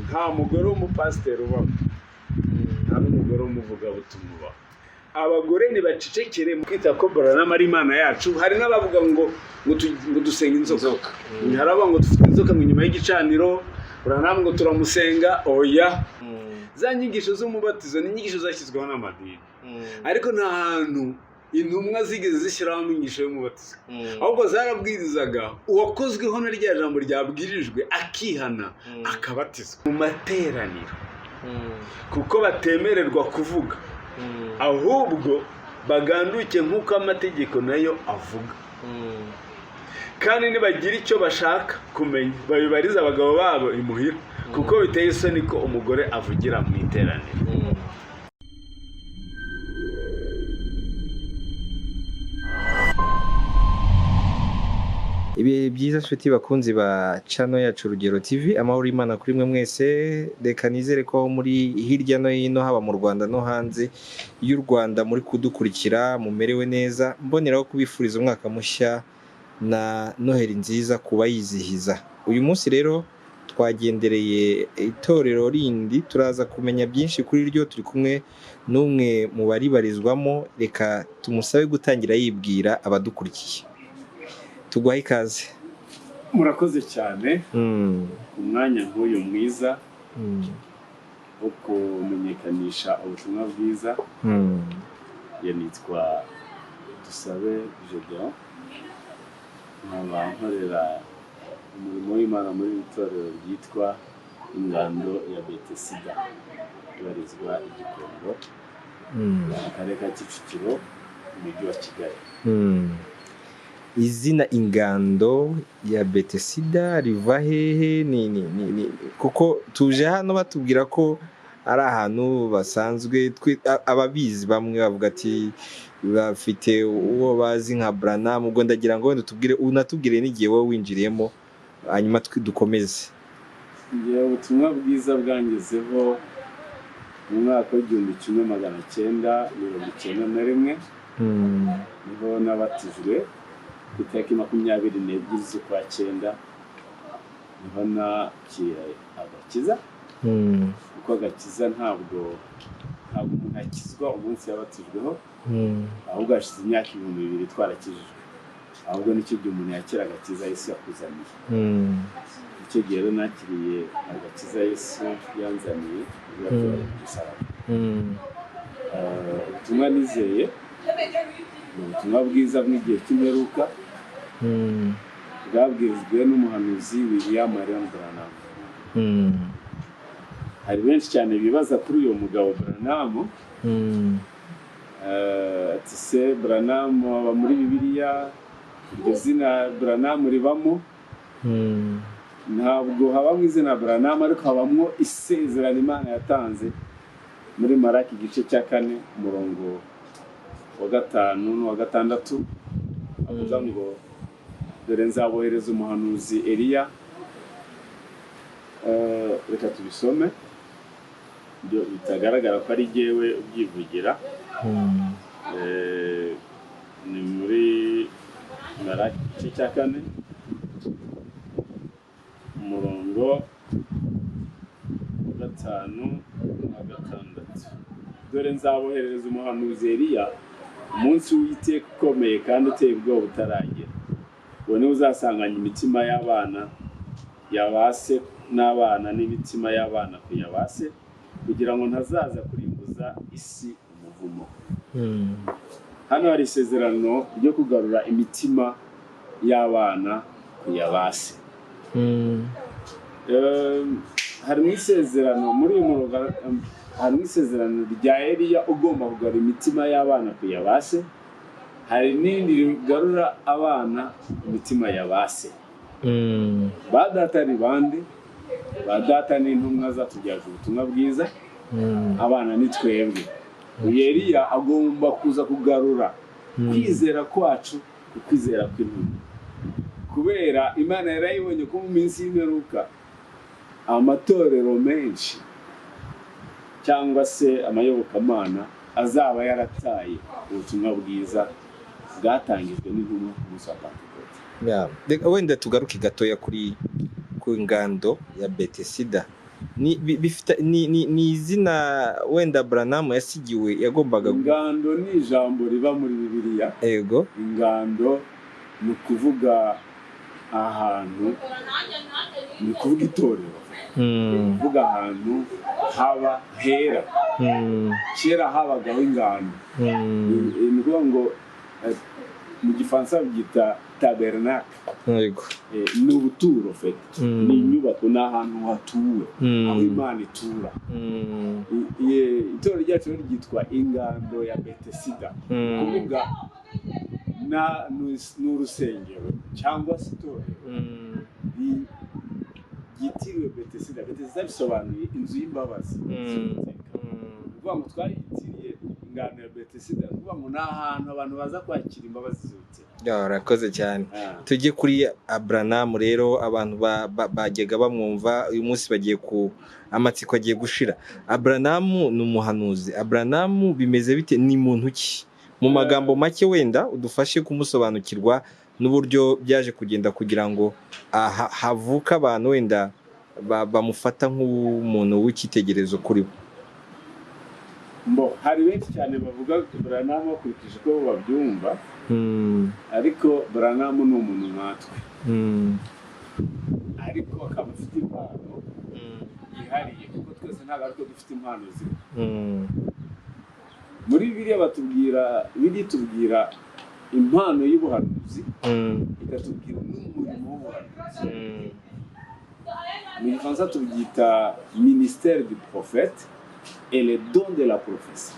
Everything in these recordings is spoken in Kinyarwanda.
nta mugore w'umupasiteri ubaho, nta n'umugore w'umuvugabutumwa ubaho. Abagore ntibacecekere mu kwita ko Branham ari Imana yacu. Hari n'abavuga ngo dusenga inzoka, hari abavuga ngo dufite inzoka mu nyuma y'igicaniro, Branham ngo turamusenga. Oya, za nyigisho z'umubatizo ni inyigisho zashyizweho n'amadini, ariko nta hantu intumwa zigeze zishyiraho inyigisho y'umubatizo, ahubwo zarabwirizaga uwakozweho na rya jambo ryabwirijwe akihana akabatizwa mu materaniro, kuko batemererwa kuvuga, ahubwo baganduke nk'uko amategeko nayo avuga. Kandi nibagira icyo bashaka kumenya babibariza abagabo babo imuhira, kuko biteye isoni ko umugore avugira mu iteraniro. Ibihe byiza nshuti bakunzi ba channel yacu Rugero TV, amahoro y'Imana kuri mwe mwese. Reka nizere ko muri hirya no hino, haba mu Rwanda no hanze y'u Rwanda, muri kudukurikira mumerewe neza. Mboneraho kubifuriza umwaka mushya na Noheli nziza kubayizihiza. Uyu munsi rero twagendereye itorero rindi, turaza kumenya byinshi kuri ryo. Turi kumwe n'umwe mu baribarizwamo, reka tumusabe gutangira yibwira abadukurikiye. Tuguhaye ikaze. Murakoze cyane umwanya nk'uyu mwiza wo kumenyekanisha ubutumwa bwiza. Nitwa Dusabe Gedeon, nkaba nkorera umurimo w'Imana muri itorero ryitwa Ingando ya Betesida, ibarizwa i Gikondo, mu karere ka Kicukiro, mu mujyi wa Kigali. Izina Ingando ya Betesida riva hehe? Kuko tuje hano batubwira ko ari ahantu basanzwe, ababizi bamwe bavuga ati bafite uwo bazi nka Branham. Ubwo ndagira ngo unatubwire n'igihe wowe winjiriyemo, hanyuma dukomeze. Ubutumwa bwiza bwangezeho mu mwaka w'1991, niho nabatijwe ku itariki 22 z'ukwa cyenda. Niho nakira agakiza, kuko agakiza ntabwo umuntu akizwa umunsi yabatijweho, ahubwo hashize imyaka 2000 twarakijijwe. Ahubwo nicyo gihe umuntu yakira agakiza Yesu yakuzaniye. Icyo gihe rero nakiriye agakiza Yesu yanzaniye, ubutumwa nizeye ubutumwa bwiza bw'igihe cy'imperuka, bwabwirijwe n'umuhanuzi William Marion Branham. Hari benshi cyane bibaza kuri uyu mugabo Branham, ati se Branham aba muri Bibiliya, iryo zina Branham ribamo? Ntabwo habamo izina Branham, ariko habamo isezerano Imana yatanze muri Maraki igice cya 4 umurongo wa 5 n'uwa 6, avuga ngo dore nzabohereza umuhanuzi Eliya. Reka tubisome, byo bitagaragara ko ari jyewe ubyivugira. Ni muri Maraki igice cya 4 umurongo wa 5 n'uwa 6. Dore nzabohereza umuhanuzi Eliya umunsi w'Uwiteka ukomeye kandi uteye ubwoba utaragera. Uwo niwe uzasanganya imitima y'abana yabase n'abana n'imitima y'abana ku yabase, kugira ngo ntazaza kurimbuza isi umuvumo. Hano hari isezerano ryo kugarura imitima y'abana ku yabase. Harimo isezerano muri uyu murongo, harimo isezerano rya Eliya ugomba kugarura imitima y'abana ku yabase. Hari n'indi rigarura abana imitima yabase. Ba data ni bande? Ba data ni intumwa zatujyaje ubutumwa bwiza, abana ni twebwe. Eliya agomba kuza kugarura kwizera kwacu, kwizera kw'intumwa, kubera Imana yarayibonye ko mu minsi y'imperuka amatorero menshi cyangwa se amayobokamana azaba yarataye ubutumwa bwiza bwatangijwe n'intumwa ku munsi wa Pentekote. Wenda tugaruke gatoya kuri ku Ingando ya Betesida. ni izina wenda Branham yasigiwe yagombaga ingando ni ijambo riba muri Bibiliya. Ego. Ingando ni ukuvuga ahantu, ni ukuvuga itorero, kuvuga ahantu haba hera. Kera habagaho ingando, ni ukuvuga ngo mu gifaransa byita tabernacle. Ni ubuturo fete, ni inyubako, ni ahantu hatuwe, aho Imana itura. Itorero ryacu ryitwa ingando ya Betesida, kuvuga ni urusengero cyangwa se itorero ryitiriwe Betesida. Betesida bisobanuye inzu y'imbabazi. Kuvuga ngo twayitiriye ingano ya Betesida, kuvuga ngo ni ahantu abantu baza kwakira imbabazi zose. Urakoze cyane. Tujye kuri Branham rero, abantu bajyaga bamwumva, uyu munsi bagiye ku amatsiko agiye gushira. Branham ni umuhanuzi. Branham bimeze bite? Ni muntu ki? Mu magambo make wenda udufashe kumusobanukirwa n'uburyo byaje kugenda kugira ngo havuka abantu wenda bamufata nk'umuntu w'icyitegererezo kuri bo. Hari benshi cyane bavuga Branham bakurikije ko babyumva, ariko Branham ni umuntu nkatwe, ariko akaba afite impano yihariye, kuko twese ntabwo ariko dufite impano zimwe. Muri Bibiliya tubwira impano y'ubuhanuzi, ikatubwira n'umurimo w'ubuhanuzi. Mu gifaransa tubyita ministère du prophète et le don de la prophétie.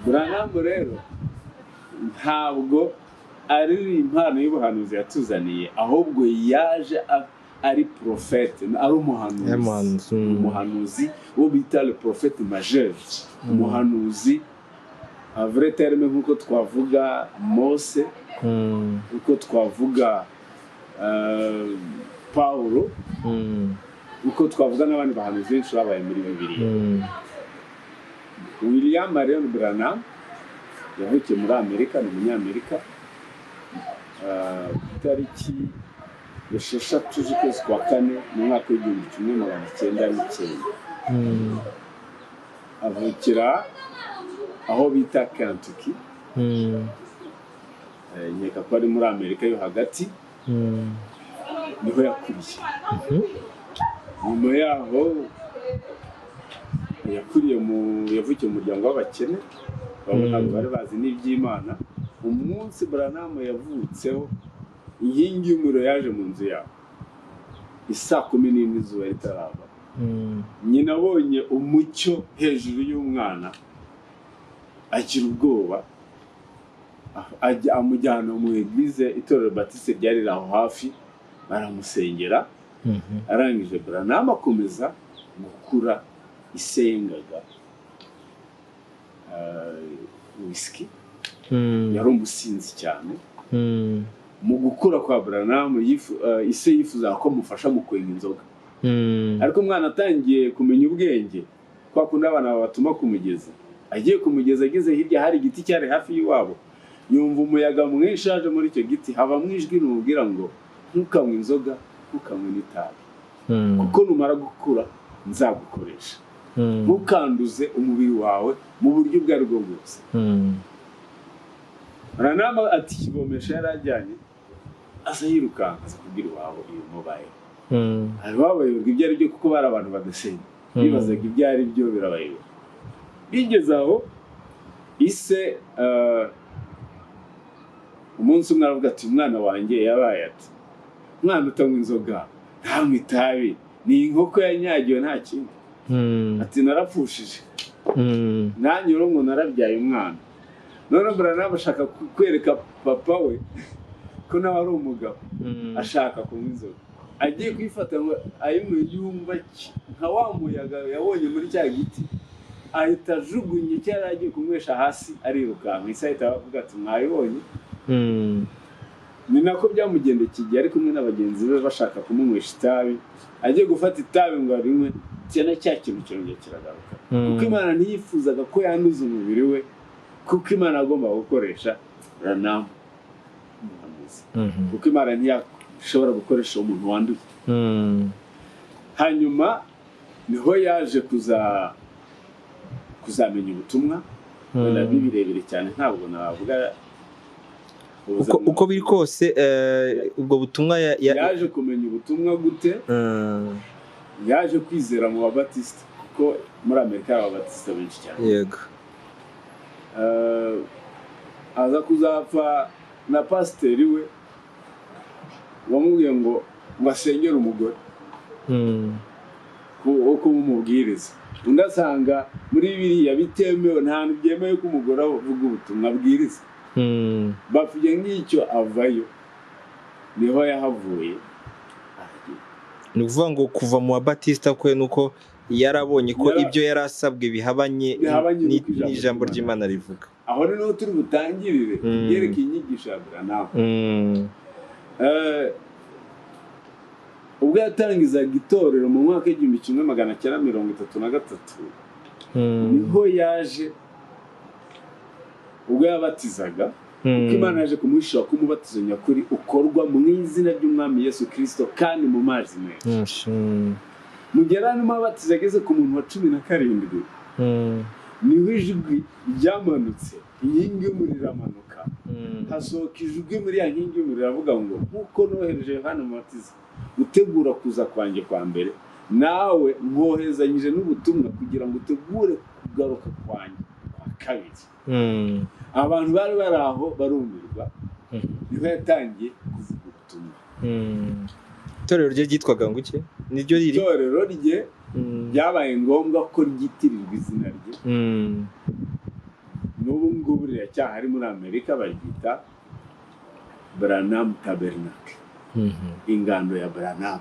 Branham rero ntabwo ari impano y'ubuhanuzi yatuzaniye, ahubwo yaje ari prophète, ari umuhanuzi wo bita le prophète majeur, umuhanuzi a vrai terme, nk'uko twavuga Mose, nk'uko twavuga Paulo, nk'uko twavuga n'abandi bahanuzi benshi babaye muri Bibiliya. William Marion Branham yavukiye muri Amerika, ni umunyamerika. Itariki 6 z'ukwezi kwa kane mu mwaka w'1909 avukira aho bita Kentucky. Nkeka ko ari muri Amerika yo hagati, niho yakuriye. Nyuma yaho yavukiye mu muryango w'abakene, bamwe ntabwo bari bazi n'iby'Imana. Umunsi Branham yavutseho, inkingi y'umuriro yaje mu nzu yabo, 11:00 izuba ritarava. Nyina abonye umucyo hejuru y'umwana agira ubwoba, amujyana mu eglise, itorero Batiste ryari aho hafi, baramusengera. Arangije Branham akomeza gukura, isengaga whisky, yari umusinzi cyane. Mu gukura kwa Branham ise yifuza ko mufasha mu kwenga inzoga, ariko umwana atangiye kumenya ubwenge, kwa kundi abana babatuma kumugeza. Agiye kumugeza, ageze hirya hari igiti cyari hafi y'iwabo, yumva umuyaga mwinshi aje muri icyo giti, havamo ijwi rimubwira ngo ntukanywe inzoga, ntukanywe n'itabi, kuko numara gukura nzagukoresha. Ntukanduze umubiri wawe mu buryo ubwo ari bwo bwose. Branham ati kivomesha yarajyanye, asa yirukanka aza kubwira iwabo iyo mubayeho. Hari babayoberwa ibyo ari byo, kuko bari abantu badasenga, bibazaga ibyo ari byo, birabayobera. Bigeze aho ise umunsi umwe aravuga ati umwana wanjye yabaye ati, mwana utanywa inzoga, ntanywa itabi, ni inkoko yanyagiwe nta kindi. Ati narapfushije, nanjye ngo narabyaye umwana. None Branham ashaka kwereka papa we ko nawe ari umugabo, ashaka kunywa inzoga. Agiye kwifata ngo ayinywe, yumva nka wa muyaga yabonye muri cya giti, ahita ajugunye icyo yari agiye kunywesha hasi, arirukanka. Ise ahita avuga ati mwayibonye. Ni nako byamugendekeye, ari kumwe n'abagenzi be bashaka kumunywesha itabi. Agiye gufata itabi ngo arinywe, cyane cya kintu cyongeye kiragaruka, kuko Imana ntiyifuzaga ko yanduza umubiri we, kuko Imana agomba gukoresha Branham umuhanuzi, kuko Imana ntiyashobora gukoresha umuntu wanduye. hanyuma niho yaje kuzamenya ubutumwa nabyo birebire cyane ntabwo navuga uko biri kose ubwo butumwa yaje kumenya ubutumwa gute yaje kwizera mu babatisita kuko muri Amerika hari ababatisita benshi cyane yego aza kuzapfa na pasiteri we wamubwiye ngo asengere umugore uko mumubwiriza undi asanga muri biriya bitemewe nta hantu byemewe ko umugore avuga ubutumwa abwiriza bavuye nk'icyo avayo niho yahavuye ni ukuvuga ngo kuva mu babatisita kwe nuko yarabonye ko ibyo yari asabwe bihabanye n'ijambo ry'Imana rivuga aho niho turi butangirire yerekeye inyigisho ya Branham ubwo yatangizaga itorero mu mwaka w'igihumbi kimwe magana cyenda mirongo itatu na gatatu niho yaje ubwo yabatizaga kuko Imana yaje kumuhishura ko umubatizo nyakuri ukorwa mu izina ry'Umwami Yesu Kristo kandi mu mazi menshi mu gihe arimo abatiza ageze ku muntu wa 17 niho ijwi ryamanutse inkingi y'umuriro iramanuka hasohoka ijwi muri ya nkingi y'umuriro avuga ngo nk'uko nohereje Yohana Umubatiza gutegura kuza kwanjye kwa mbere nawe nkohezanyije n'ubutumwa kugira ngo utegure kugaruka kwanjye kwa kabiri abantu bari aho barumirwa niho yatangiye kuvuga ubutumwa itorero rye ryitwaga ngo iki niryo riri itorero rye byabaye ngombwa ko ryitirirwa izina rye n'ubu ngubu riracyahari muri Amerika baryita Branham Tabernacle ingando ya Branham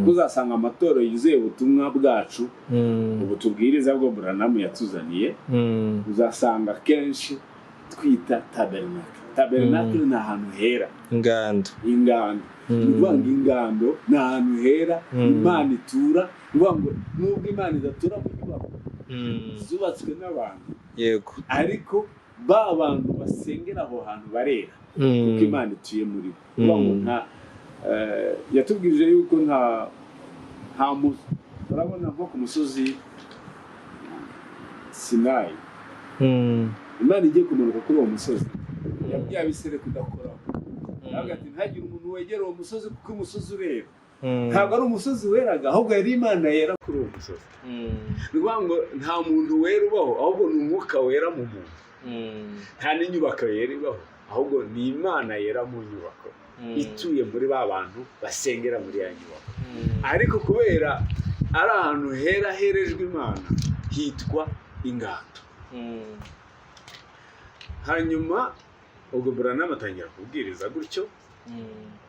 uzasanga amatorero yuzuye ubutumwa bwacu ubu tubwiriza bwo Branham yatuzaniye uzasanga kenshi twita Tabernacle ni ahantu hera ingando nubwo ingando ni ahantu hera Imana itura nubwo Imana idatura mu nyubako zubatswe n'abantu yego ariko ba bantu basengera aho hantu barera kuko Imana ituye muri bo nta yatubwirije yuko nta urabona nko ku musozi Sinayi Imana igiye kumanuka kuri uwo musozi yabwiye Abisirayeli kudakoraho ntabwo ati ntagire umuntu wegera uwo musozi kuko umusozi urera ntabwo ari umusozi weraga ahubwo yari Imana yera kuri uwo musozi ni ukuvuga ngo nta muntu wera ubaho ahubwo ni umwuka wera mu muntu nta n'inyubako yera ibaho ahubwo ni Imana yera mu nyubako ituye muri ba bantu basengera muri ya nyubako ariko kubera ari ahantu hera herejwe Imana hitwa ingando hanyuma ubwo Branham atangira kubwiriza gutyo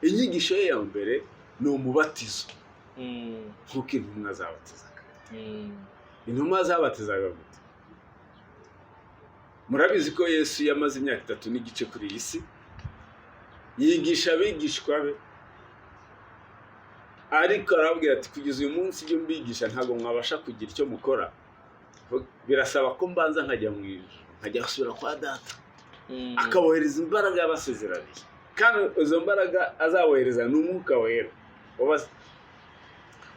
inyigisho ye ya mbere ni umubatizo nk'uko intumwa zabatizaga intumwa zabatizaga gute murabizi ko Yesu yamaze imyaka 3 n'igice kuri iyi si yigisha abigishwa be ariko arabwira ati kugeza uyu munsi ibyo mbigisha ntabwo mwabasha kugira icyo mukora birasaba ko mbanza nkajya mu ijuru nkajya gusubira kwa data akabohereza imbaraga y'abasezeraniye kandi izo mbaraga azabohereza n'umwuka wera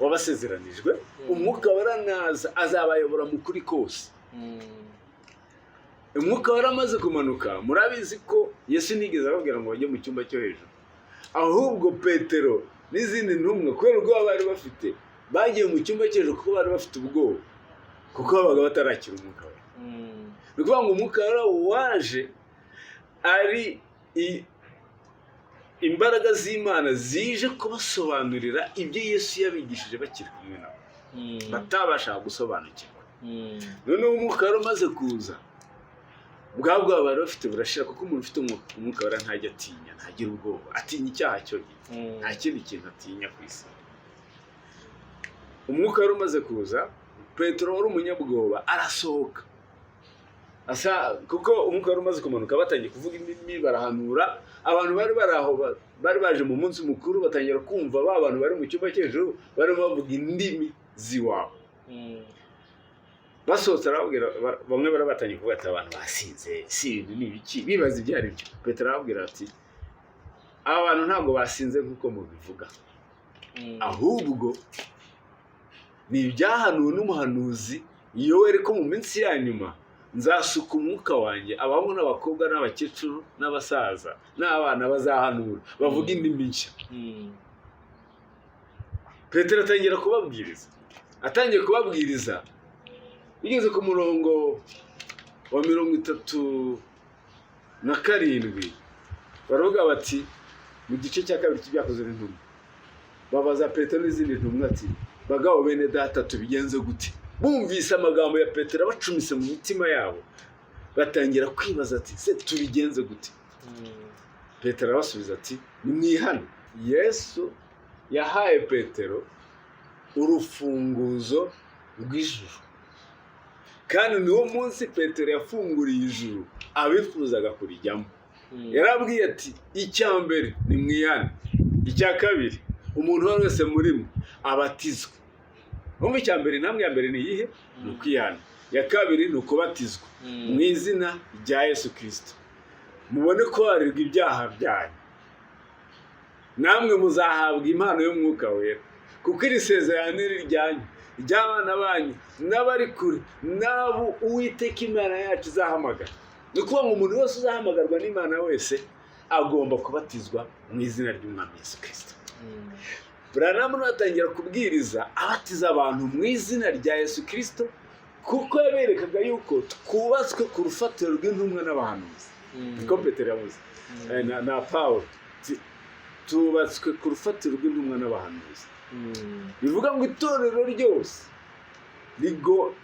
wabasezeranijwe umwuka wera naza azabayobora mu kuri kose umwuka wera amaze kumanuka murabizi ko Yesu nigeze ababwira ngo bajye mu cyumba cyo hejuru ahubwo Petero n'izindi ntumwe kubera ubwoba bari bafite bagiye mu cyumba cyo hejuru kuko bari bafite ubwoba kuko babaga batarakira umwuka wera ni ukuvuga ngo umwuka wera waje ari imbaraga z'Imana zije kubasobanurira ibyo Yesu yabigishije bakiri kumwe nabo batabasha gusobanukirwa noneho umwuka wera umaze kuza bwabwo bari bafite burashira kuko umuntu ufite umwuka wera ntajya atinya ntagira ubwoba atinya icyaha cyo nta kindi kintu atinya ku isi umwuka wera umaze kuza Petero wari umunyabwoba arasohoka kuko umwuka wari umaze kumanuka batangiye kuvuga indimi barahanura abantu bari baje mu munsi mukuru batangira kumva ba bantu bari mu cyumba cy'ejuru barimo bavuga indimi ziwabo basohotse arabwira bamwe barabatangiye kuvuga ati abantu basinze si ibintu ni ibiki bibaza ibyo ari byo Petero arabwira ati aba bantu ntabwo basinze nk'uko mubivuga ahubwo ni ibyahanuwe n'umuhanuzi Yoweri ko mu minsi ya nyuma nzasuka umwuka wanjye abahungu n'abakobwa n'abakecuru n'abasaza n'abana bazahanura bavuga indimi nshya. Petero atangiye kubabwiriza bigeze ku murongo wa 37 baravuga bati mu gice cya kabiri cy'ibyakozwe n'intumwa babaza Petero n'izindi ntumwa ati bagabo bene data tubigenze gute? Bumvise amagambo ya Petero bacumise mu mitima yabo batangira kwibaza ati se tubigenze gute? Petero arabasubiza ati nimwihane. Yesu yahaye Petero urufunguzo rw'ijuru, kandi niwo munsi Petero yafunguriye ijuru abifuzaga kurijyamo. Yarabwiye ati icya mbere nimwihane, icya kabiri umuntu wese murimo abatizwe. Umva icya mbere namwe ya mbere ni iyihe? Ni ukwihana. Ya kabiri ni ukubatizwa mu izina rya Yesu Kristo, mubone ko harirwa ibyaha byanyu, namwe muzahabwa impano y'umwuka wera, kuko iri sezerano ni iryanyu, ry'abana banyu n'abari kure n'abo Uwiteka Imana yacu izahamagara. Ni ukuvuga ngo umuntu wese uzahamagarwa n'Imana wese agomba kubatizwa mu izina ry'Umwami Yesu Kristo. Branham atangira kubwiriza abatiza abantu mu izina rya Yesu Kristo, kuko yaberekaga yuko twubatswe ku rufatiro rw'intumwa n'abahanuzi. Niko Petero yavuze na Paulo, tubatswe ku rufatiro rw'intumwa n'abahanuzi. Bivuga ngo itorero ryose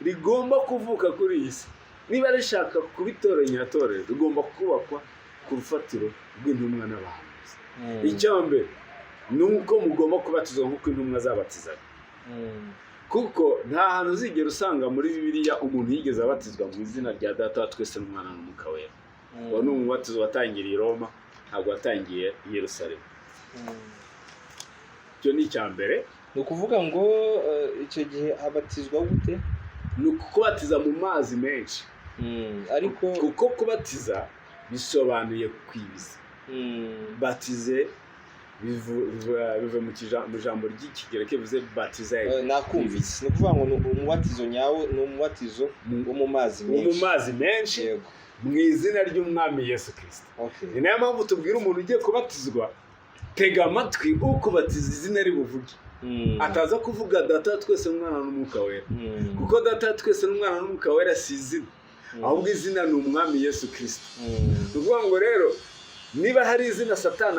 rigomba kuvuka kuri iyi si, niba rishaka kuba itorero nyatorero rigomba kubakwa ku rufatiro rw'intumwa n'abahanuzi. Icya mbere ni uko mugomba kubatizwa nk'uko intumwa zabatizaga, kuko nta hantu uzigera usanga muri Bibiliya umuntu yigeze abatizwa mu izina rya Data wa twese n'Umwana n'Umwuka wera. Uwo ni umubatizo watangiriye i Roma, ntabwo watangiye i Yerusalemu. Icyo ni icya mbere. Ni ukuvuga ngo icyo gihe abatizwa gute? Ni ukubatiza mu mazi menshi, ariko kuko kubatiza bisobanuye kwibiza. Batize biva mu ijambo ry'ikigereki bivuze baptize. Nakumvise. Ni ukuvuga ngo umubatizo nyawo ni umubatizo wo mu mazi menshi. Mu mazi menshi mu izina ry'Umwami Yesu Kristo. Ni nayo mpamvu tubwira umuntu ugiye kubatizwa, tega amatwi ukubatiza izina ribuvuge. Ataza kuvuga Data twese n'Umwana n'Umwuka wera, kuko Data twese n'Umwana n'Umwuka wera si izina, ahubwo izina ni Umwami Yesu Kristo. Ni ukuvuga ngo rero niba hari izina Satani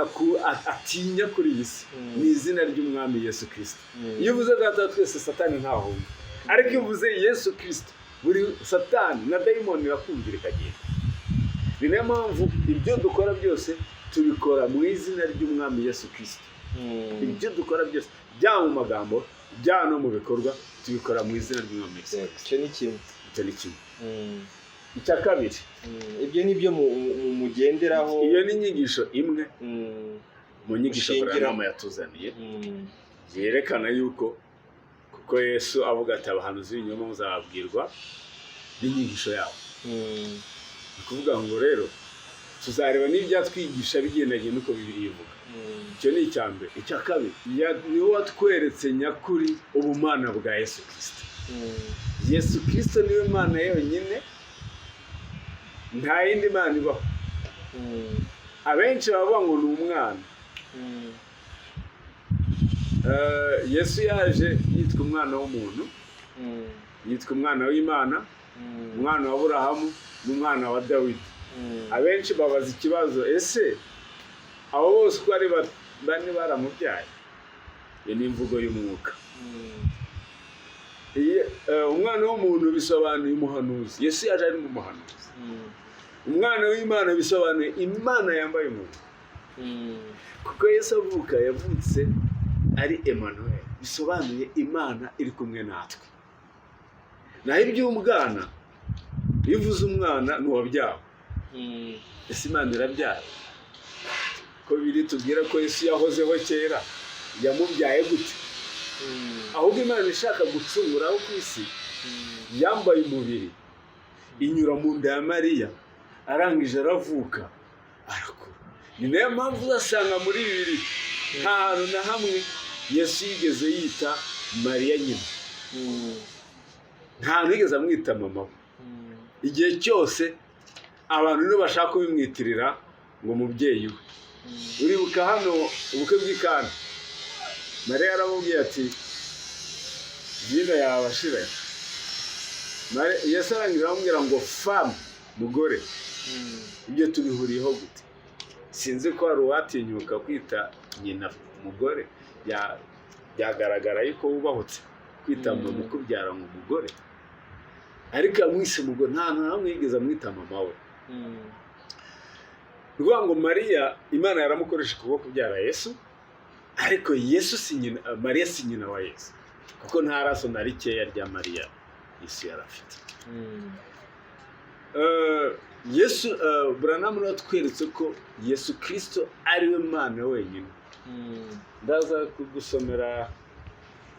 atinya kuri iyi si, ni izina ry'Umwami Yesu Kristo. Iyo uvuze Data twese Satani ntahunga, ariko iyo uvuze Yesu Kristo buri Satani na dayimoni irakumvira ikagenda. Ni nayo mpamvu ibyo dukora byose tubikora mu izina ry'Umwami Yesu Kristo. Ibyo dukora byose byaba mu magambo byaba no mu bikorwa tubikora mu izina ry'Umwami Yesu Kristo. Icyo ni kimwe. Icya kabiri, ibyo ni byo mugenderaho. Iyo ni inyigisho imwe mu nyigisho Branham yatuzaniye, yerekana yuko kuko Yesu avuga ati abahanuzi b'ibinyoma muzababwirwa n'inyigisho yabo. Ni ukuvuga ngo rero tuzareba n'ibyatwigisha bigendanye n'uko Bibiliya ivuga. Icyo ni icya mbere. Icya kabiri, niwe watweretse nyakuri ubumana bwa Yesu Kristo. Yesu Kristo niwe Mana yonyine, nta yindi Mana ibaho. Abenshi bavuga ngo ni umwana. Yesu yaje yitwa umwana w'umuntu, yitwa umwana w'Imana, umwana wa Aburahamu n'umwana wa Dawidi. Abenshi babaza ikibazo, ese abo bose uko ari bane baramubyaye? Iyo ni imvugo y'umwuka. Umwana w'umuntu bisobanuye umuhanuzi. Yesu yaje ari mu muhanuzi. Umwana w'Imana bisobanuye Imana yambaye umuntu, kuko Yesu avuka yavutse ari Emmanuel, bisobanuye Imana iri kumwe natwe. Naho iby'umwana, iyo uvuze umwana ni uwabyawe. Ese Imana irabyara? Ko biri tubwira ko Yesu yahozeho kera, yamubyaye gute? Ahubwo Imana ishaka gucunguraho ku isi yambaye umubiri, inyura mu nda ya Mariya, arangije aravuka arakura. Ni nayo mpamvu uzasanga muri Bibiliya nta hantu na hamwe Yesu yigeze yita Mariya nyina. nta nigeze amwita mama we. Igihe cyose abantu nibo bashaka kubimwitirira ngo umubyeyi we. Uribuka hano ubukwe bw'ikana, Mariya yaramubwiye ati vino yawe ashiranye. Yesu arangira aramubwira ngo femme, mugore. Ibyo tubihuriyeho gute? Sinzi ko hari uwatinyuka kwita nyina umugore. Byagaragara yuko wubahutse kwita mama ukubyara ngo umugore, ariko amwise umugore. Nta namwe yigeze amwita mama we. Ruvuga ngo Mariya Imana yaramukoresha kubwo kubyara Yesu, ariko Yesu si nyina, Mariya si nyina wa Yesu, kuko nta raso na rikeya rya Mariya Yesu yarafite. Yesu Branham natweretse ko Yesu Kristo ari we Mana wenyine. Ndaza kugusomera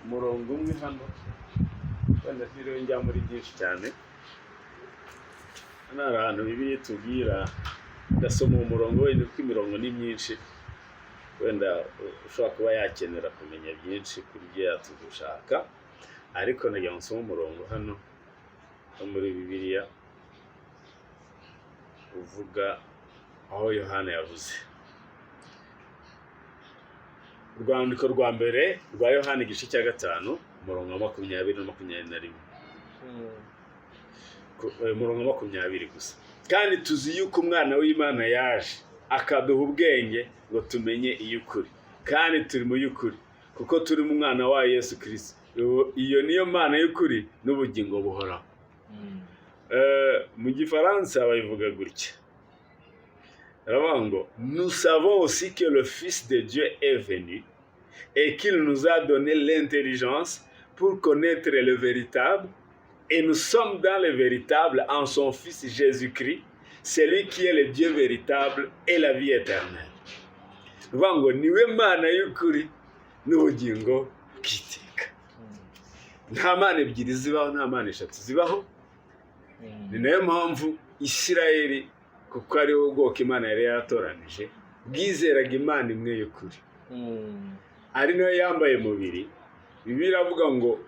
umurongo umwe hano, wenda ntiriwe njya muri byinshi cyane. Hano hari ahantu Bibiliya itubwira, ndasoma umurongo wenda kuko imirongo ni myinshi, wenda ushobora kuba yakenera kumenya byinshi kuri byo yatugushaka, ariko nagira ngo nsome umurongo hano wo muri Bibiliya uvuga aho Yohana yavuze. Urwandiko rwa mbere rwa Yohana igice cya 5 umurongo wa 20 na 21. Umurongo wa 20 gusa. Kandi tuzi yuko umwana w'Imana yaje akaduha ubwenge ngo tumenye iy'ukuri, kandi turi mu y'ukuri kuko turi mu mwana wa Yesu Kristo. Iyo niyo Mana y'ukuri n'ubugingo buhoraho. Mu Gifaransa bayivuga gutya, aravuga ngo nous savons aussi que le Fils de Dieu est venu et qu'il nous a donné l'intelligence pour connaître le véritable, et nous sommes dans le véritable en son Fils Jésus-Christ, celui qui est le Dieu véritable et la vie éternelle. Aravuga ngo niwe Mana y'ukuri n'ubugingo bw'iteka. Nta mana ebyiri zibaho, nta mana eshatu zibaho. Ni nayo mpamvu Isirayeli, kuko ari wo bwoko Imana yari yaratoranije, bwizeraga Imana imwe y'ukuri, ari nayo yambaye mubiri. Bibiliya iravuga ngo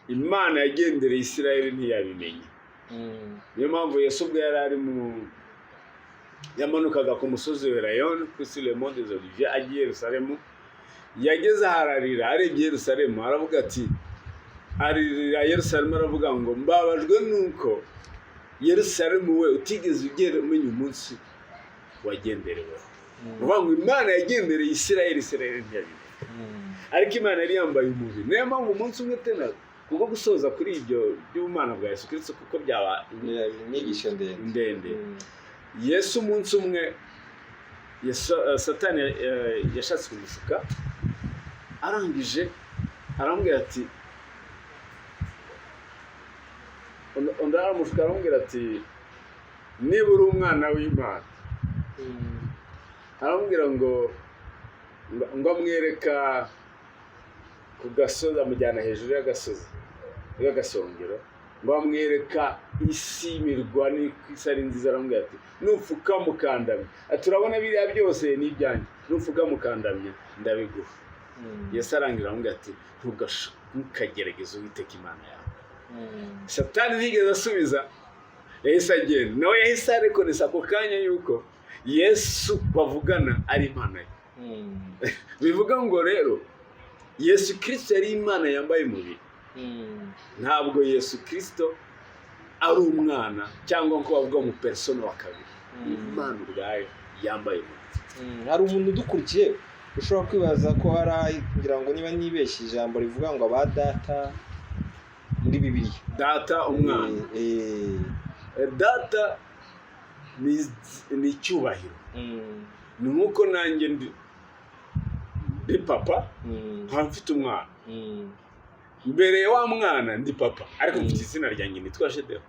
Imana yagendereye Isirayeli ntiyabimenye. Niyo mpamvu Yesu ubwo yari ari yamanukaga ku musozi wa Elayono kuri le mont des Oliviers agiye Yerusalemu, yageze ahararira, arebye Yerusalemu aravuga ati, aririra Yerusalemu aravuga ngo mbabajwe nuko Yerusalemu we utigeze ugera umenya umunsi wagenderewe. Uvuga ngo Imana yagendereye Isirayeli, Isirayeli ntiyabimenye, ariko Imana yari yambaye umubiri. Niyo mpamvu umunsi umwe tena kuko gusoza kuri ibyo by'ubumana bwa Yesu Kristo, kuko byaba inyigisho ndende. Yesu umunsi umwe Satani yashatse kumushuka, arangije aramubwira ati, aramushuka aramubwira ati niba uri umwana w'Imana, aramubwira ngo amwereka ku gasozi, amujyana hejuru y'agasozi y'agasongero, ngo amwereka isi imirwa n'isi ari nziza. Aramubwira ati nupfuka mukandamya, turabona biriya byose ni ibyanjye, nupfuka mukandamya ndabiguha. Yesu arangira aramubwira ati ntukagerageze Uwiteka Imana yawe. Satani ntigeze asubiza, yahise agenda. Nawe yahise arekonesa ako kanya yuko Yesu bavugana ari Imana ye. Bivuga ngo rero Yesu Kristo yari Imana yambaye umubiri. Ntabwo Yesu Kristo ari umwana cyangwa ngo bavuga mu persona wa kabiri. Imana ubwayo yambaye umubiri. Hari umuntu udukurikiye ushobora kwibaza ko hari, kugira ngo niba nibeshye, ijambo rivuga ngo aba data muri Bibiliya. Data umwana. Data ni icyubahiro. Ni nk'uko nanjye ndi papa, nkaba mfite umwana. Mbere wa mwana ndi papa, ariko mfite izina ryanjye nitwa Gedeon.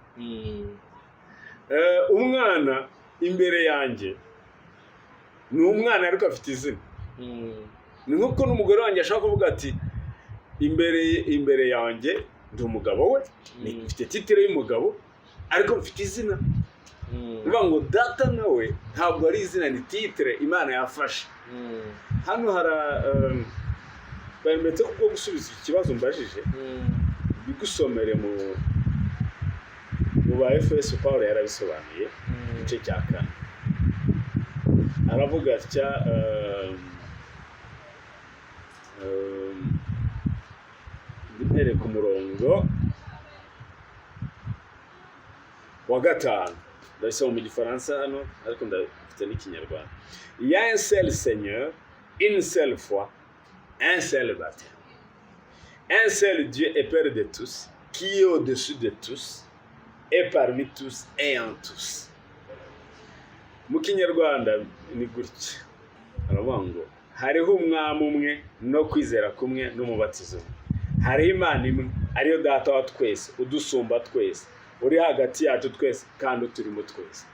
Umwana imbere yanjye ni umwana ariko afite izina. Ni nk'uko n'umugore wanjye ashobora kuvuga ati imbere yanjye ndi umugabo we, mfite titire y'umugabo ariko mfite izina. Bivuga ngo data nawe ntabwo ari izina, ni titire Imana yafashe. Hano hari bemetse kuko gusubiza ikibazo mbajije, bigusomere mu ba Efeso Pawulo yarabisobanuye igice cya 4 aravuga atya duhere ku murongo wa 5 ndabisoma mu gifaransa hano ariko ndafite n'ikinyarwanda. Il y a un seul Seigneur, une seule foi, un seul baptême, un seul Dieu et Père de tous, qui est au-dessus de tous et parmi tous et en tous. Mu kinyarwanda ni gutya aravuga ngo hariho umwami umwe no kwizera kumwe n'umubatizo umwe. Hariho Imana imwe ariyo data wa twese udusumba twese uri hagati yacu twese kandi turimo twese.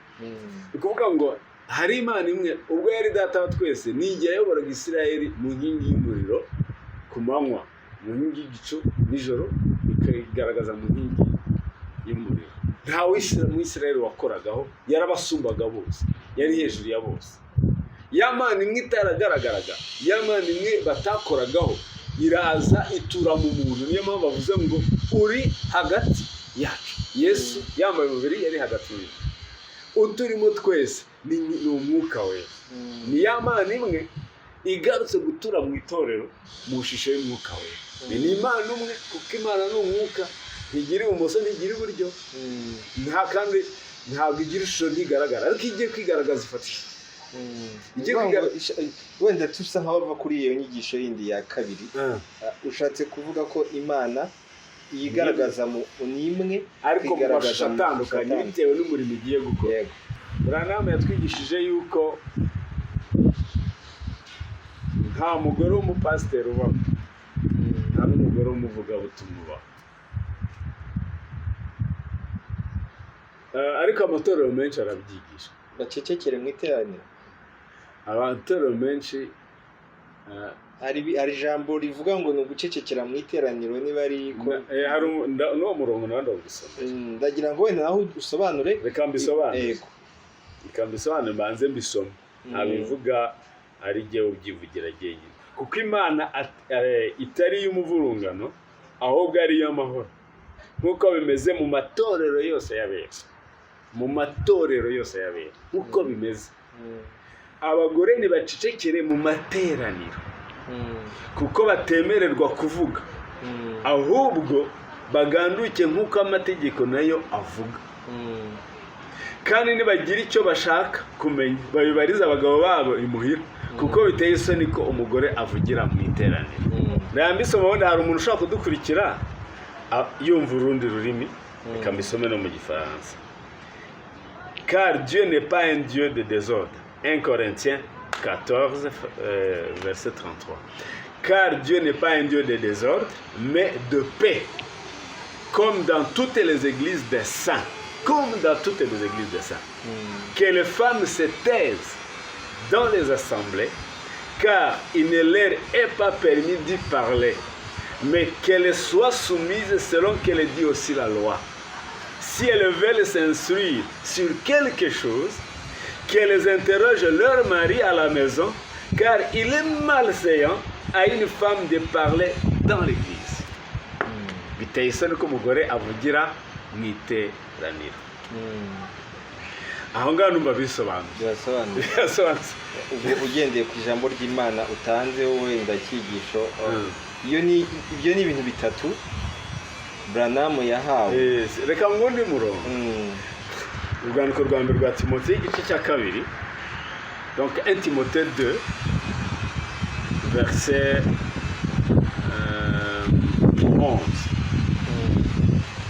Ni kuvuga ngo hari Imana imwe ubwo yari data wa twese n'igihe yayoboraga Isirayeli mu nkingi y'umuriro ku manywa, mu nkingi y'igicu nijoro ikagaragaza mu nkingi y'umuriro. Nta mu Isirayeli wakoragaho, yarabasumbaga bose, yari hejuru ya bose. Ya Mana imwe itaragaragaraga, ya Mana imwe batakoragaho iraza itura mu muntu. Niyo mpamvu bavuze ngo uri hagati yacu. Yesu yambaye umubiri yari hagati yacu. Uturimo twese ni umwuka we. Ni ya Mana imwe igarutse gutura mu itorero mu shusho y'umwuka we. Ni Imana umwe kuko Imana ni umwuka, ntigira ibumoso ntigira iburyo, kandi ntabwo igira ishusho ntigaragara, ariko igiye kwigaragaza ifatisha. Wenda tusa nk'abava kuri iyo nyigisho yindi ya kabiri, ushatse kuvuga ko Imana yigaragaza mu nimwe ariko mu mashusho atandukanye bitewe n'umurimo igiye gukora. Branham yatwigishije yuko nta mugore w'umupasiteri ubaho, nta n'umugore w'umuvugabutumwa ubaho. Ariko amatorero menshi arabyigisha. Bacecekere mu iteraniro. Amatorero menshi hari ijambo rivuga ngo ni ugucecekera mu iteraniro niba ari ko hari n'uwo murongo nanda gusoma. Ndagira ngo wenda naho usobanure. Reka mbisobanure banze mbisome. Abivuga ari jye ubyivugira jyenyine. Kuko Imana itari y'umuvurungano ahubwo ari y'amahoro. Nkuko bimeze mu matorero yose y'abera. Mu matorero yose y'abera. Nkuko bimeze. Abagore ntibacecekere mu materaniro. Kuko batemererwa kuvuga. Ahubwo baganduke nkuko amategeko nayo avuga. Kandi nibagira icyo bashaka kumenya babibariza abagabo babo imuhira, kuko biteye isoni ko umugore avugira mu iteraniro. Ndambisoma wenda hari umuntu ushaka kudukurikira yumva urundi rurimi, reka mbisome no mu gifaransa. Car Dieu n'est pas un Dieu de désordre. 1 Corinthiens 14 verset 33. Car Dieu n'est pas un Dieu de désordre, mais de paix, comme dans toutes les églises des saints. Comme dans toutes les églises des saints. Que les femmes se taisent dans les assemblées, car il ne leur est pas permis d'y parler, mais qu'elles soient soumises selon qu'elle dit aussi la loi. Si elles veulent s'instruire sur quelque chose, qu'elles interrogent leur mari à la maison, car il est malséant à une femme de parler dans l'église. Biteye isoni ko umugore avugira mu iteraniro. Aho ngaho numva bisobanura. Birasobanutse. Ugendeye ku ijambo ry'Imana utanze wenda cyigisho, ibyo ni ibintu bitatu Branham yahawe. Reka ngundi murongo. Urwandiko rwa mbere rwa Timothée igice cya 2. Donc 1 Timothée 2 verset 11.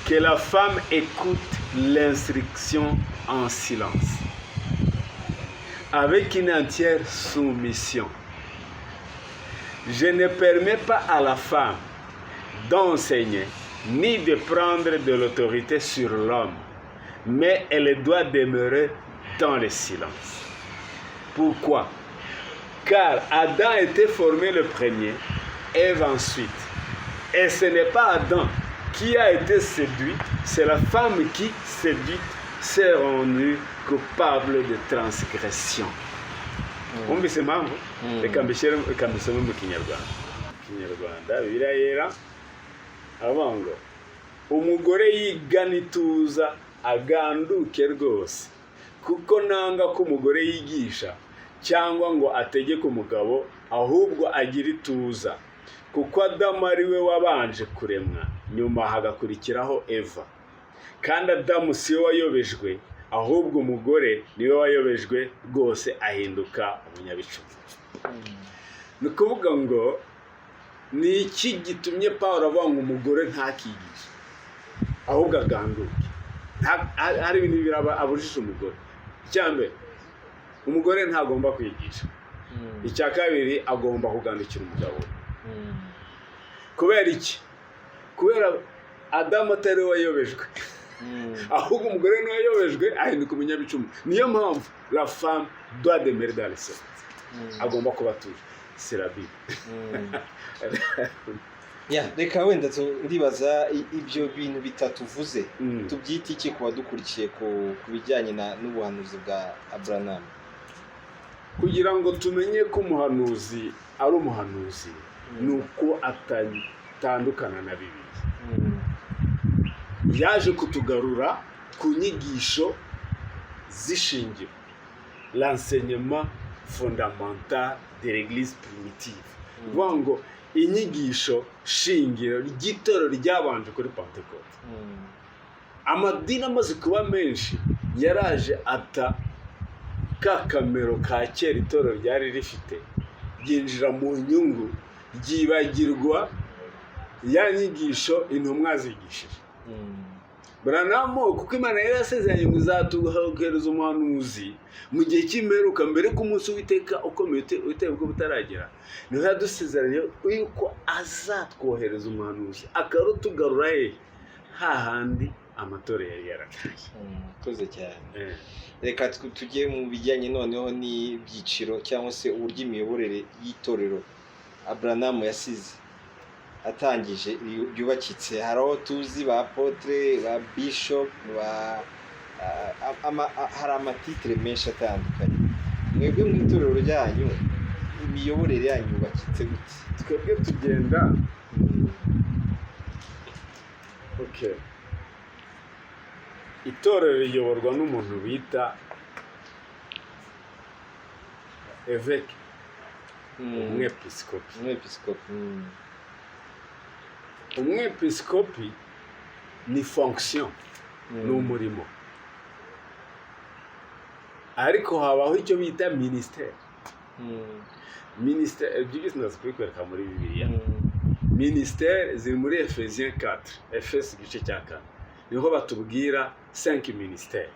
Que la femme écoute l'instruction en silence, avec une entière soumission. Je ne permets pas à la femme d'enseigner ni de prendre de l'autorité sur l'homme, mais elle doit demeurer dans le silence. Pourquoi? Car Adam était formé le premier, Ève ensuite. Et ce n'est pas Adam qui a été séduit, c'est la femme qui, séduite, s'est rendue coupable de transgression. Umvise impamvu? Reka mbisome mu Kinyarwanda. Bibiliya yera avuga ngo umugore yigana ituza aganduke rwose, kuko nanga ko umugore yigisha cyangwa ngo ategeke umugabo, ahubwo agira ituza, kuko Adamu ari we wabanje kuremwa, nyuma hagakurikiraho Eva. Kandi Adamu si we wayobejwe, ahubwo umugore niwe wayobejwe rwose ahinduka umunyabicumuro. Ni ukuvuga ngo ni iki gitumye Pawulo avuga ngo umugore ntakigishe ahubwo aganduke? Hari ibintu bibiri abujije umugore. Icya mbere, umugore ntagomba kwigisha. Icya kabiri, agomba kugandukira umugabo. Kubera iki? Kubera Adamu atari we wayobejwe, ahubwo umugore niwe wayobejwe ahinduka umunyabicumuro. Niyo mpamvu la femme doit demeurer dans le silence, agomba kuba atuje. C'est la Bible. Reka wenda ndibaza ibyo bintu bitatu uvuze tubyita iki ku badukurikiye ku bijyanye n'ubuhanuzi bwa Aburahamu? Kugira ngo tumenye ko umuhanuzi ari umuhanuzi, ni uko atandukana na Bibiliya. Yaje kutugarura ku nyigisho z'ishingiro, l'enseignement fondamental de l'église primitive. Vuga ngo inyigisho shingiro ry'itorero ryabanje kuri Pentecote. Amadini amaze kuba menshi yaraje ata ka kamero ka kera itorero ryari rifite, ryinjira mu nyungu, ryibagirwa ya nyigisho intumwa zigishije. Branham, kuko Imana yari yasezeranye ngo izatuhereza umuhanuzi mu gihe cy'imperuka, mbere ko umunsi w'Uwiteka ukomeye uteye ubwo butaragera, niho yadusezeranye yuko azatwohereza umuhanuzi akarutugarura hahandi amatorero yari yarataye. Koze cyane. Reka tujye mu bijyanye noneho n'ibyiciro cyangwa se uburyo imiyoborere y'itorero Aburahamu yasize atangije byubakitse. Hari aho tuzi ba apotre, ba bishop, hari amatitire menshi atandukanye. Mwebwe mu itorero ryanyu imiyoborere yanyu yubakitse gute? Twebwe tugenda itorero riyoborwa n'umuntu bita évêque, umwepiskopi. Umwepiskopi ni fonction, ni umurimo, ariko habaho icyo bita ministère. Ministère byigeze ndazikwereka muri Bibiliya. Ministère ziri muri Ephésiens 4, Efesi igice cya 4, niho batubwira 5 ministères.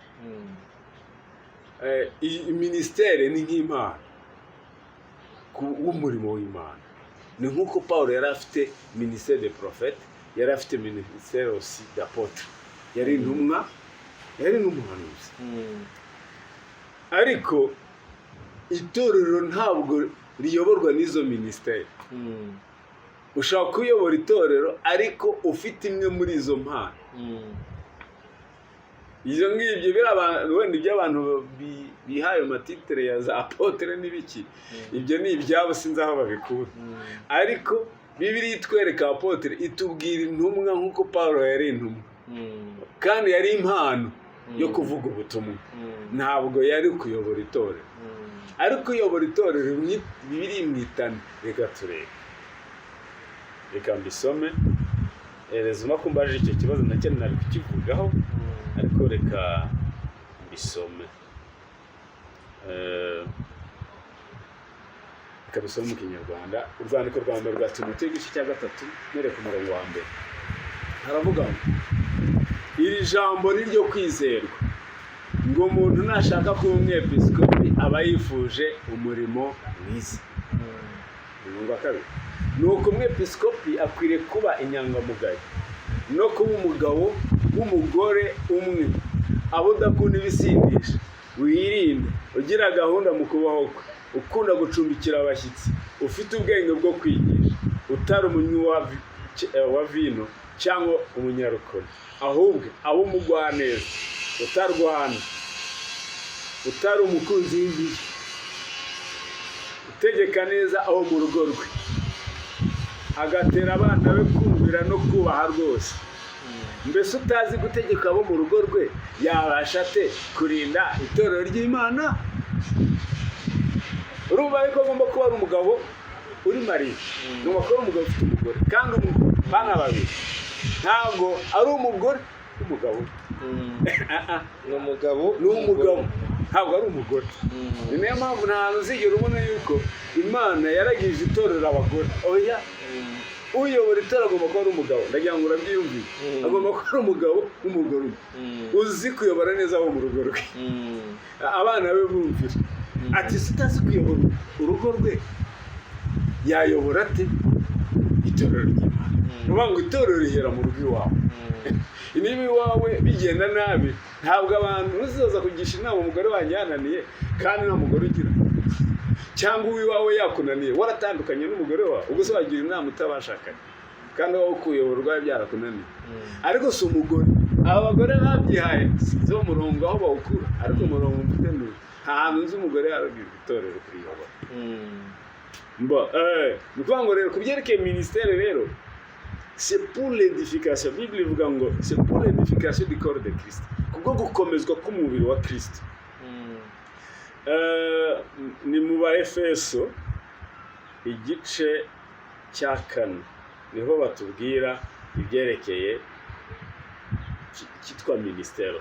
Ministère ni nk'Imana, w'umurimo w'Imana. Ni nk'uko Pawulo yari afite ministère de prophète, yari afite ministère aussi d'apôtre, yari intumwa, yari n'umuhanuzi. Ariko itorero ntabwo riyoborwa n'izo ministère. Ushobora kuyobora itorero ariko ufite imwe muri izo mpano. Izo ngibyo wenda iby'abantu bihaye amatitire ya za apotre n'ibiki, ibyo ni ibyabo sinzi aho babikura. Ariko Bibiliya itwereka apotre, itubwira intumwa nk'uko Pawulo yari intumwa, kandi yari impano yo kuvuga ubutumwa, ntabwo yari kuyobora itorero. Ariko kuyobora itorero Bibiliya imwitana. Reka turebe, reka mbisome. Erezuma kumbaje icyo kibazo nacyo nari kukivugaho, ariko reka mbisome. Reka mbisome mu Kinyarwanda. Urwandiko rwa mbere rwa Timoteyo igice cya 3 nereka umurongo wa mbere. Haravuga ngo iri jambo ni ryo kwizerwa, ngo umuntu nashaka kuba umwepiskopi aba yifuje umurimo mwiza. Numva kabiri, nuko umwepiskopi akwiriye kuba inyangamugayo, no kuba umugabo w'umugore umwe, abo udakunda ibisindisha, wirinde, ugira gahunda mu kubaho kwe, ukunda gucumbikira abashyitsi, ufite ubwenge bwo kwigisha, utari umunywi wa vino cyangwa umunyarukoni, ahubwo abo umugwaneza, utarwana, utari umukunzi w'ibibi, utegeka neza aho mu rugo rwe, agatera abana be kumvira no kubaha rwose, mbese utazi gutegeka abo mu rugo rwe yabasha ate kurinda itorero ry'Imana? Urumva ariko agomba kuba ari umugabo uri mariye, ngomba kuba ari umugabo ufite umugore kandi bana babiri, ntabwo ari umugore w'umugabo ni umugabo ntabwo ari umugore. Ni niyo mpamvu nta hantu uzigera ubona yuko Imana yaragije itorero abagore. Oya, uyobora itorero agomba kuba ari umugabo, ndagira ngo urabyiyumvire, agomba kuba ari umugabo w'umugore uzi kuyobora neza abo mu rugo rwe, abana be bumvira. Ati sitazi kuyobora urugo rwe yayobora ate itorero ry'Imana? Nuvuga ngo itorero rihera mu rugo iwawe. Niba iwawe bigenda nabi, ntabwo abantu uzaza kugisha inama umugore wanjye yananiye kandi nta mugore ugira, cyangwa uwiwawe yakunaniye waratandukanye n'umugore wawe, ubwo se wagira inama utabashakanye kandi wowe kuyoborwa byarakunaniye. Ariko si umugore, aba bagore babyihaye zo murongo aho bawukura, ariko umurongo mfite nta hantu nzi umugore yarabwira itorero kuriyobora. Ni ukuvuga ngo rero ku byerekeye minisiteri rero, c'est pour l'édification. Bible ivuga ngo c'est pour l'édification du corps de Christ, kubwo gukomezwa k'umubiri wa Kristo. Ni mu Baefeso igice cya 4 niho batubwira ibyerekeye cyitwa minisiteri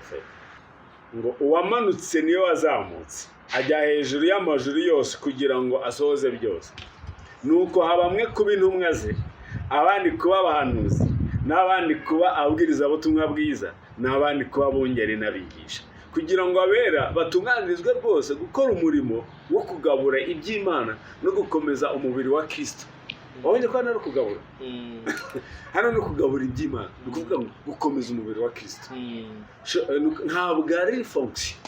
ngo uwamanutse niyo wazamutse ajya hejuru y'amajuru yose kugira ngo asohoze byose. Nuko habamwe kuba intumwa ze, abandi kuba abahanuzi, n'abandi kuba ababwirizabutumwa bwiza, n'abandi kuba abungeri n'abigisha, kugira ngo abera batunganirizwe rwose gukora umurimo wo kugabura iby'Imana no gukomeza umubiri wa Kristo. Wabonye ko hano ari kugabura? Hano ni kugabura iby'Imana, ni ukuvuga ngo gukomeza umubiri wa Kristo. Ntabwo ari fonction,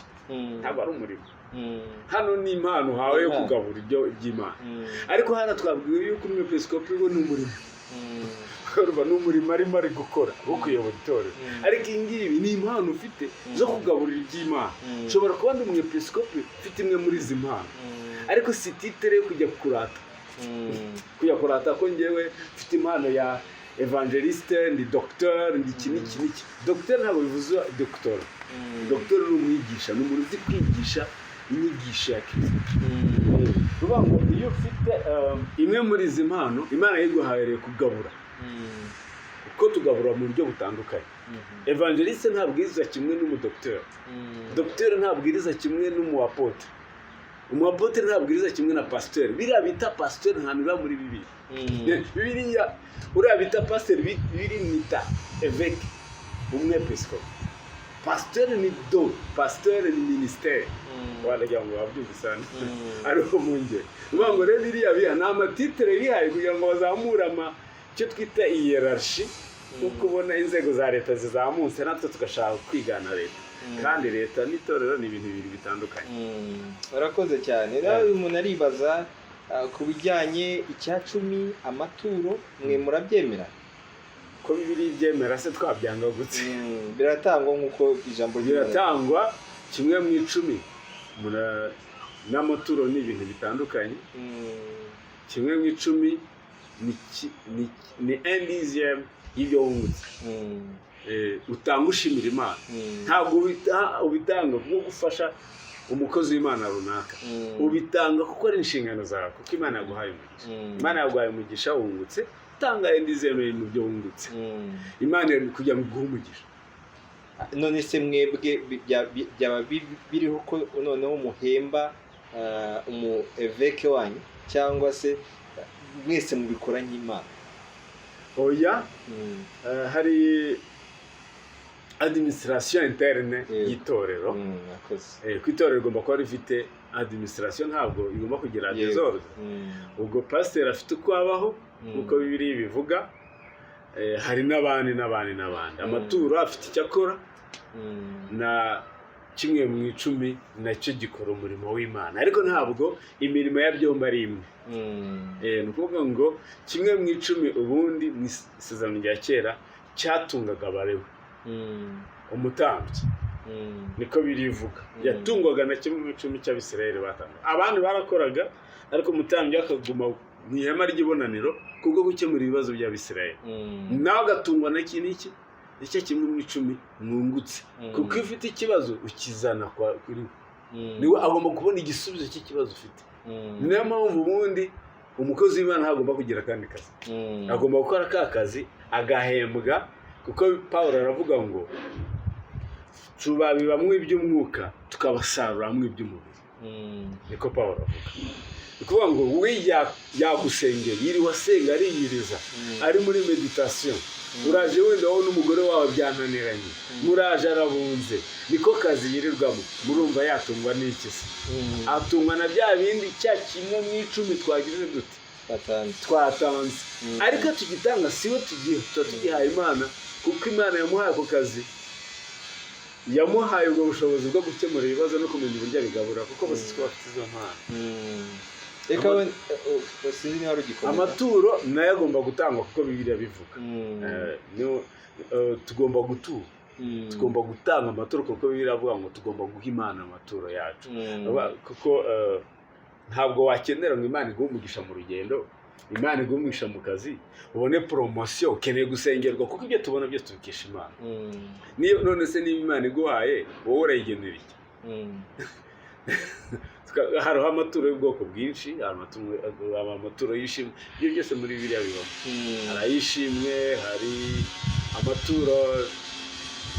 ntabwo ari umurimo. Hano ni impano hawe yo kugabura ibyo by'Imana. Ariko hano twabwiwe yuko umwepiskopi we ni umurimo, ni umurimo arimo ari gukora wo kuyobora itorero. Ariko iyi ngiyi ni impano ufite zo kugaburira iby'Imana. Ushobora kuba ndi umwepiskopi ufite imwe muri izi mpano, ariko si titere yo kujya kurata ko njyewe mfite impano ya evangeliste, ndi docteur, ndi iki n'iki. Docteur ntabwo bivuze docteur. Docteur ni umwigisha, ni umuntu uzi kwigisha inyigisho ya Kristo. Ruvuga ngo iyo ufite imwe muri izi mpano, Imana yiguhaye kugabura. Uko tugabura mu buryo butandukanye. Evangeliste ntabwiriza kimwe n'umudocteur. Docteur ntabwiriza kimwe n'umuapotre. Umuapotre ntabwiriza kimwe na pasteur. Biriya bita pasteur nta niba muri Bibiliya. Bibiliya uriya bita pasteur biri nita évêque, umwepiskopi. Pasteur ni don, pasteur ni ministère. Waragira ngo wabyumvisana. Ariko munge. Nuvuga ngo rero iriya biha na amatitre bihaye kugira ngo bazamure icyo twita hierarchie, uko ubona inzego za leta zizamutse natwe tugashaka kwigana leta. Kandi leta n'itorero ni ibintu bibiri bitandukanye. Urakoze cyane. Rero umuntu aribaza ku bijyanye icyacumi, amaturo, mwe murabyemera? Ko Bibiliya ibyemera se twabyanga gutse? Biratangwa nk'uko ijambo biratangwa kimwe mu 10. N'amaturo ni ibintu bitandukanye. Kimwe mu 10 ni 1/10 y'ibyo wungutse. Utanga ushimira Imana. Ntabwo ubitanga kuko gufasha umukozi w'Imana runaka. Ubitanga kuko ari inshingano zawe, kuko Imana yaguhaye umugisha. Imana yaguhaye umugisha wungutse, tanga 1/10 mu byo wungutse. Imana iri kujya mu guhumugisha. None se mwebwe byaba biriho ko noneho muhemba umu évêque wanyu cyangwa se mwese mubikora nk'Imana? Oya, hari administration interne y'itorero. Ku itorero igomba kuba rifite administration, ntabwo igomba kugira désordre. Ubwo pasteur afite uko abaho uko Bibiliya bivuga. Hari n'abandi. Amaturo afite icyo akora, na kimwe mu 10 nacyo gikora umurimo w'Imana. Ariko ntabwo imirimo ya byombi ari imwe. Ni ukuvuga ngo kimwe mu 10 ubundi mu isezerano rya kera cyatungaga Abalewi. Umutambyi niko birivuga, yatungwaga na kimwe mu 10 cy'Abisirayeli batanga. Abandi barakoraga, ariko umutambyi akaguma mu ihema ry'ibonaniro kubwo gukemura ibibazo by'Abisirayeli. Nawe agatungwa na iki icyo kimwe mu 10 mwungutse kuko iyo ufite ikibazo ukizana kuri niwe agomba kubona igisubizo cy'ikibazo ufite. Niyo mpamvu ubundi umukozi w'Imana agomba kugira kandi kazi, agomba gukora ka kazi agahembwa, kuko Pawulo aravuga ngo tubabibamwe iby'umwuka tukabasaruramwe iby'umubiri. Niko Pawulo avuga. Ukuvuga ngo we yagusengera yiriwe asenga ariyiriza ari muri meditation, uraje wenda wowe n'umugore wawe byananiranye, muraje arabunze, niko kazi yirirwamo, murumva yatungwa n'iki se? Atungwa na bya bindi cya kimwe mu 10 twagize dute twatanze. Ariko tugitanga siwe tugihaye Imana, kuko Imana yamuhaye ako kazi, yamuhaye ubwo bushobozi bwo gukemura ibibazo no kumenya uburyo abigabura, kuko bose twafite izo mpano. Reka sinzi niba rugikomeza. Amaturo nayo agomba gutangwa kuko Bibiliya bivuga. Tugomba gutura, tugomba gutanga amaturo kuko Bibiliya avuga ngo tugomba guha Imana amaturo yacu. Kuko ntabwo wakenera ngo Imana iguhe umugisha mu rugendo, Imana iguhe umugisha mu kazi, ubone promotion, ukeneye gusengerwa, kuko ibyo tubona byose tubikesha Imana. Niyo none se niba Imana iguhaye wowe urayigenera iki? Hariho amaturo y'ubwoko bwinshi, amaturo y'ishimwe, ibyo byose muri Bibiliya bibamo. Hari ay'ishimwe, hari amaturo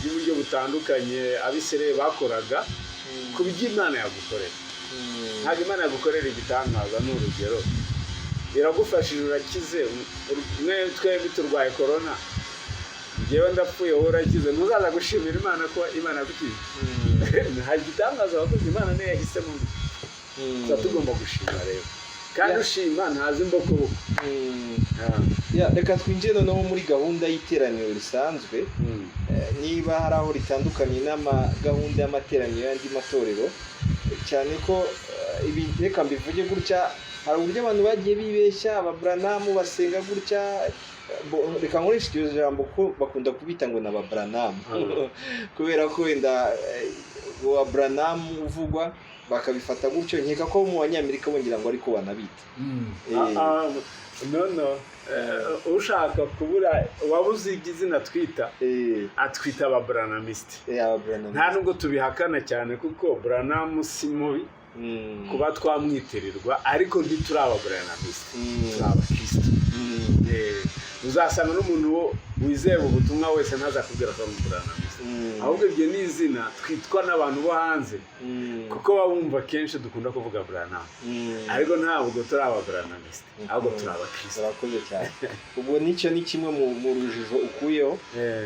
y'uburyo butandukanye Abisirayeli bakoraga ku byo Imana yagukorera. Ntabwo Imana yagukorera igitangaza. N'urugero, iragufashije urakize, twebwe turwaye corona, njyewe ndapfuye wowe urakize, ntuzaza gushimira Imana ko Imana yagukize? Nta gitangaza wakoze, Imana niyo yahisemo. Tugomba gushima rero, kandi ushima ntazi imboko. Reka twinjire noneho muri gahunda y'iteraniro risanzwe. Niba hari aho ritandukanye n'amagahunda y'amateraniro y'andi matorero, cyane ko reka mbivuge gutya, hari uburyo abantu bagiye bibeshya, ababranamu basenga gutya, reka nkoresha iryo jambo ko bakunda kubita ngo ni ababranamu, kubera ko wenda ababranamu uvugwa bakabifata gutyo, nkeka ko mu Banyamerika bongera ngo ariko banabita. Ushaka kubura wabuze igizina twita, atwita ababranamiste. Nta nubwo tubihakana cyane, kuko Branham si mubi kuba twamwitirirwa, ariko ntituri ababranamiste, turi abakristo. Uzasanga n'umuntu wizeye ubutumwa wese ntazakubwira ko ari umubranamiste, ahubwo ibyo ni izina twitwa n'abantu bo hanze, kuko babumva kenshi dukunda kuvuga Branham, ariko ntabwo turi ababranamiste, ahubwo turi abakristo. Urakoze cyane. Ubwo nicyo ni kimwe mu rujijo ukuyeho.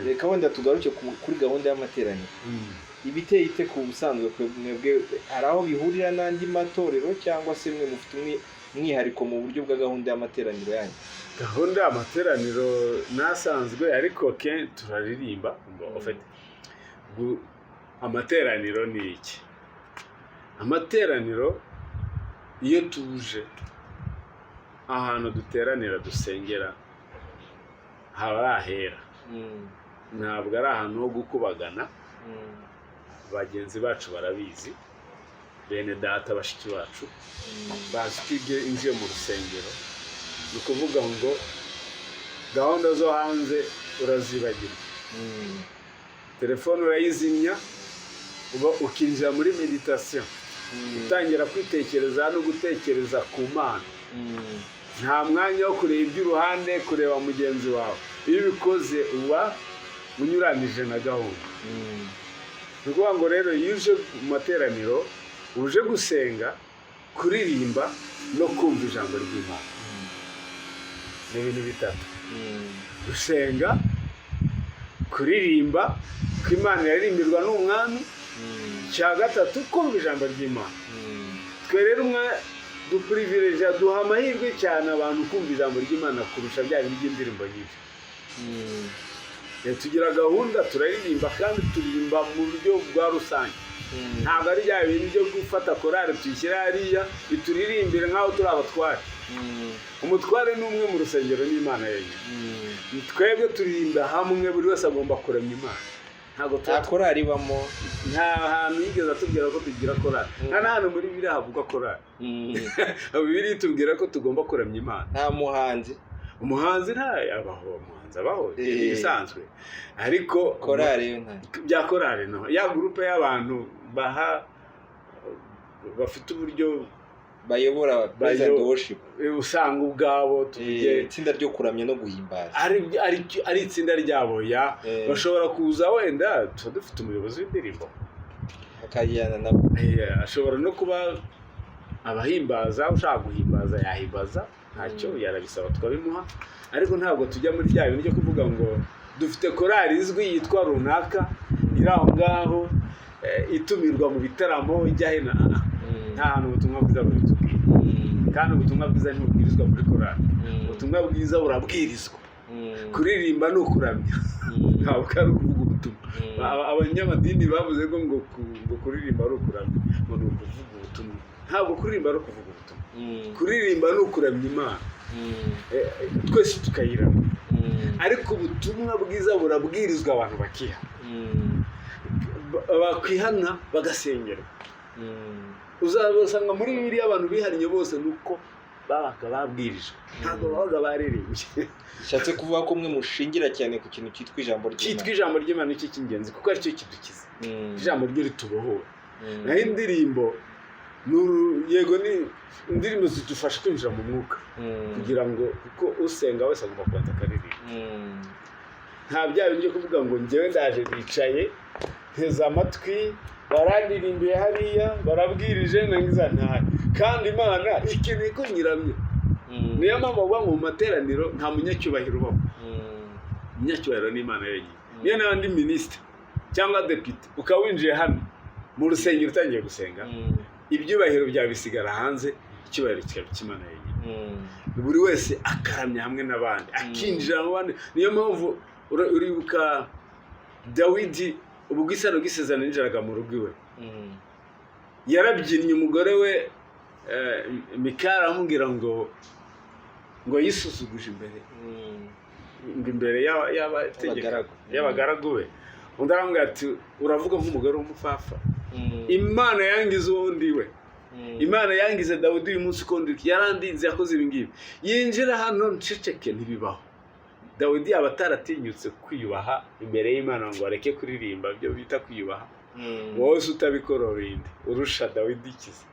Reka wenda tugaruke kuri gahunda y'amateraniro. Ibiteye ite ku busanzwe mwebwe, hari aho bihurira n'andi matorero, cyangwa se mwe mufite umwihariko mu buryo bwa gahunda y'amateraniro yanyu? Gahunda y'amateraniro nasanzwe, ariko turaririmba. Amateraniro ni iki? Amateraniro iyo tuje ahantu duteranira dusengera haba ahera, ntabwo ari ahantu ho gukubagana. Bagenzi bacu barabizi, bene data bashiki bacu bazi ko iyo injiye mu rusengero ni ukuvuga ngo gahunda zo hanze urazibagira, telefone urayizimya, ukinjira muri meditation, utangira kwitekereza no gutekereza ku Mana. Nta mwanya wo kureba iby'uruhande, kureba mugenzi wawe. Iyo ubikoze uba unyuranije na gahunda. Ni ukuvuga ngo rero iyo uje mu materaniro uje gusenga, kuririmba no kumva ijambo ry'Imana. Ni ibintu bitatu: gusenga, kuririmba ko Imana yaririmbirwa n'umwami, cya gatatu kumva ijambo ry'Imana. Twe rero duprivilege, duha amahirwe cyane abantu kumva ijambo ry'Imana kurusha bya bindi by'indirimbo nyinshi. Tugira gahunda, turaririmba, kandi turirimba mu buryo bwa rusange. Ntabwo ari bya bintu byo gufata korari tuyishyira hariya ituririmbire nk'aho turi abatware. Umutware ni umwe mu rusengero n'Imana yenyine. Twebwe turirimba hamwe, buri wese agomba kuramya Imana. Nta korari ibamo, nta hantu yigeze atubwira ko tugira korari, nta n'ahantu muri Bibiliya havuga korari. Bibiliya itubwira ko tugomba kuramya Imana. Nta muhanzi, umuhanzi ntayabaho. abahanzi abaho bisanzwe ariko korale bya korale no ya groupe y'abantu bafite uburyo bayobora praise and worship usanga ubwabo tuvuge itsinda ryo kuramya no guhimbaza ari itsinda ryabo ya bashobora kuza wenda dufite umuyobozi w'indirimbo akajyana nabo ashobora no kuba abahimbaza ushaka guhimbaza yahimbaza ntacyo yarabisaba tukabimuha ariko ntabwo tujya muri bya bintu byo kuvuga ngo dufite korali izwi yitwa runaka iri aho ngaho itumirwa mu bitaramo ijya hena nta hantu ubutumwa bwiza bubitubwira kandi ubutumwa bwiza ntibubwirizwa muri korali ubutumwa bwiza burabwirizwa kuririmba ni ukuramya ntabwo ari ukuvuga ubutumwa abanyamadini bavuze ngo kuririmba ari ukuramya ngo ni ukuvuga ubutumwa ntabwo kuririmba ari ukuvuga ubutumwa kuririmba ni ukuramya Imana twese tukayiramya ariko ubutumwa bwiza burabwirizwa abantu bakihana bagasengerwa uzabasanga muri Bibiliya abantu bihariye bose nuko babaga babwirije ntabwo babaga baririmbye bishatse kuvuga ko mwe mushingira cyane ku kintu cyitwa ijambo ry'Imana iki cy'ingenzi kuko aricyo kidukiza ijambo ryo ritubohora naho indirimbo yego ni indirimbo zidufasha kwinjira mu mwuka kugira ngo kuko usenga wese agomba kubanza akaririmba nta bya bintu byo kuvuga ngo njyewe ndaje bicaye nteze amatwi barandirimbiye hariya barabwirije nangiza ntahe kandi Imana ikeneye ko nyiramye niyo mpamvu bavuga ngo mu materaniro nta munyacyubahiro ubaho umunyacyubahiro ni Imana yenyine niyo n'abandi minisitiri cyangwa depite ukaba winjiye hano mu rusengero utangiye gusenga ibyubahiro byawe bisigara hanze icyubahiro kikaba cy'Imana yenyine buri wese akaramya hamwe n'abandi akinjira mu bandi niyo mpamvu uribuka Dawidi ubwo isano gisezerano ninjiraga mu rugo iwe yarabyinnye umugore we Mikali amubwira ngo yisuzuguje imbere y'abagaragu be undi aramubwira ati uravuga nk'umugore w'umupfapfa Imana yangize uwundi we Imana yangize Dawidi uyu munsi kondi yarandinze yakoze ibi ngibi yinjira hano nceceke ntibibaho Dawidi yaba ataratinyutse kwiyubaha imbere y'Imana ngo areke kuririmba byo bita kwiyubaha wowe utabikora bindi urusha Dawidi ikiza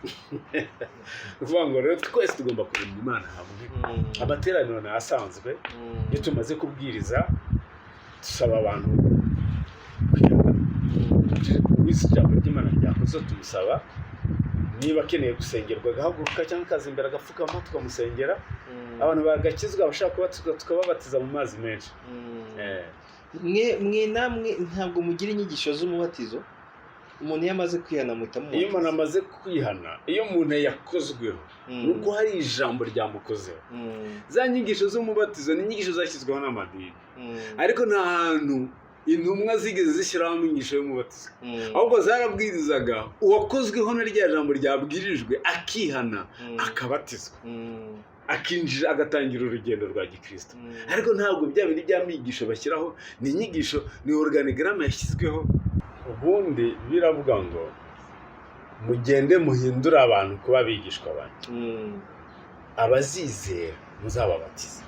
uvuga ngo rero twese tugomba kurimba Imana hamwe amateraniro asanzwe iyo tumaze kubwiriza dusaba abantu ijambo ry'Imana ryakoze tumusaba niba akeneye gusengerwa agahaguruka cyangwa akaza imbere agapfukama tukamusengera abantu bagakizwa abashaka kubatizwa tukababatiza mu mazi menshi mwe namwe ntabwo mugira inyigisho z'umubatizo umuntu yamaze kwihana muhitamo iyo umuntu amaze kwihana iyo umuntu yakozweho nuko hari ijambo ryamukozeho za nyigisho z'umubatizo ni inyigisho zashyizweho n'amadini ariko nta hantu intumwa zigeze zishyiraho inyigisho y'umubatizo ahubwo zarabwirizaga uwakozweho na rya jambo ryabwirijwe akihana akabatizwa akinjira agatangira urugendo rwa gikristo ariko ntabwo bya bindi by'amigisho bashyiraho ni inyigisho ni organigramme yashyizweho ubundi biravuga ngo mugende muhindura abantu kuba bigishwa abantu abazizera muzababatiza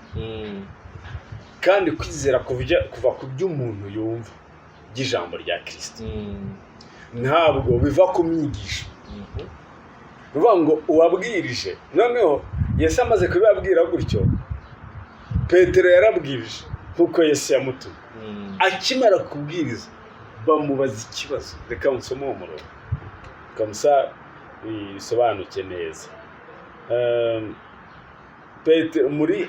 kandi kwizera kuva ku by'umuntu yumva by'ijambo rya Kristo ntabwo biva ku myigisho bivuga ngo uwabwirije noneho Yesu amaze kubibabwira gutyo Petero yarabwirije nkuko Yesu yamutumye akimara kubwiriza bamubaza ikibazo reka nsome uwo murongo kamusa bisobanuke neza Petero muri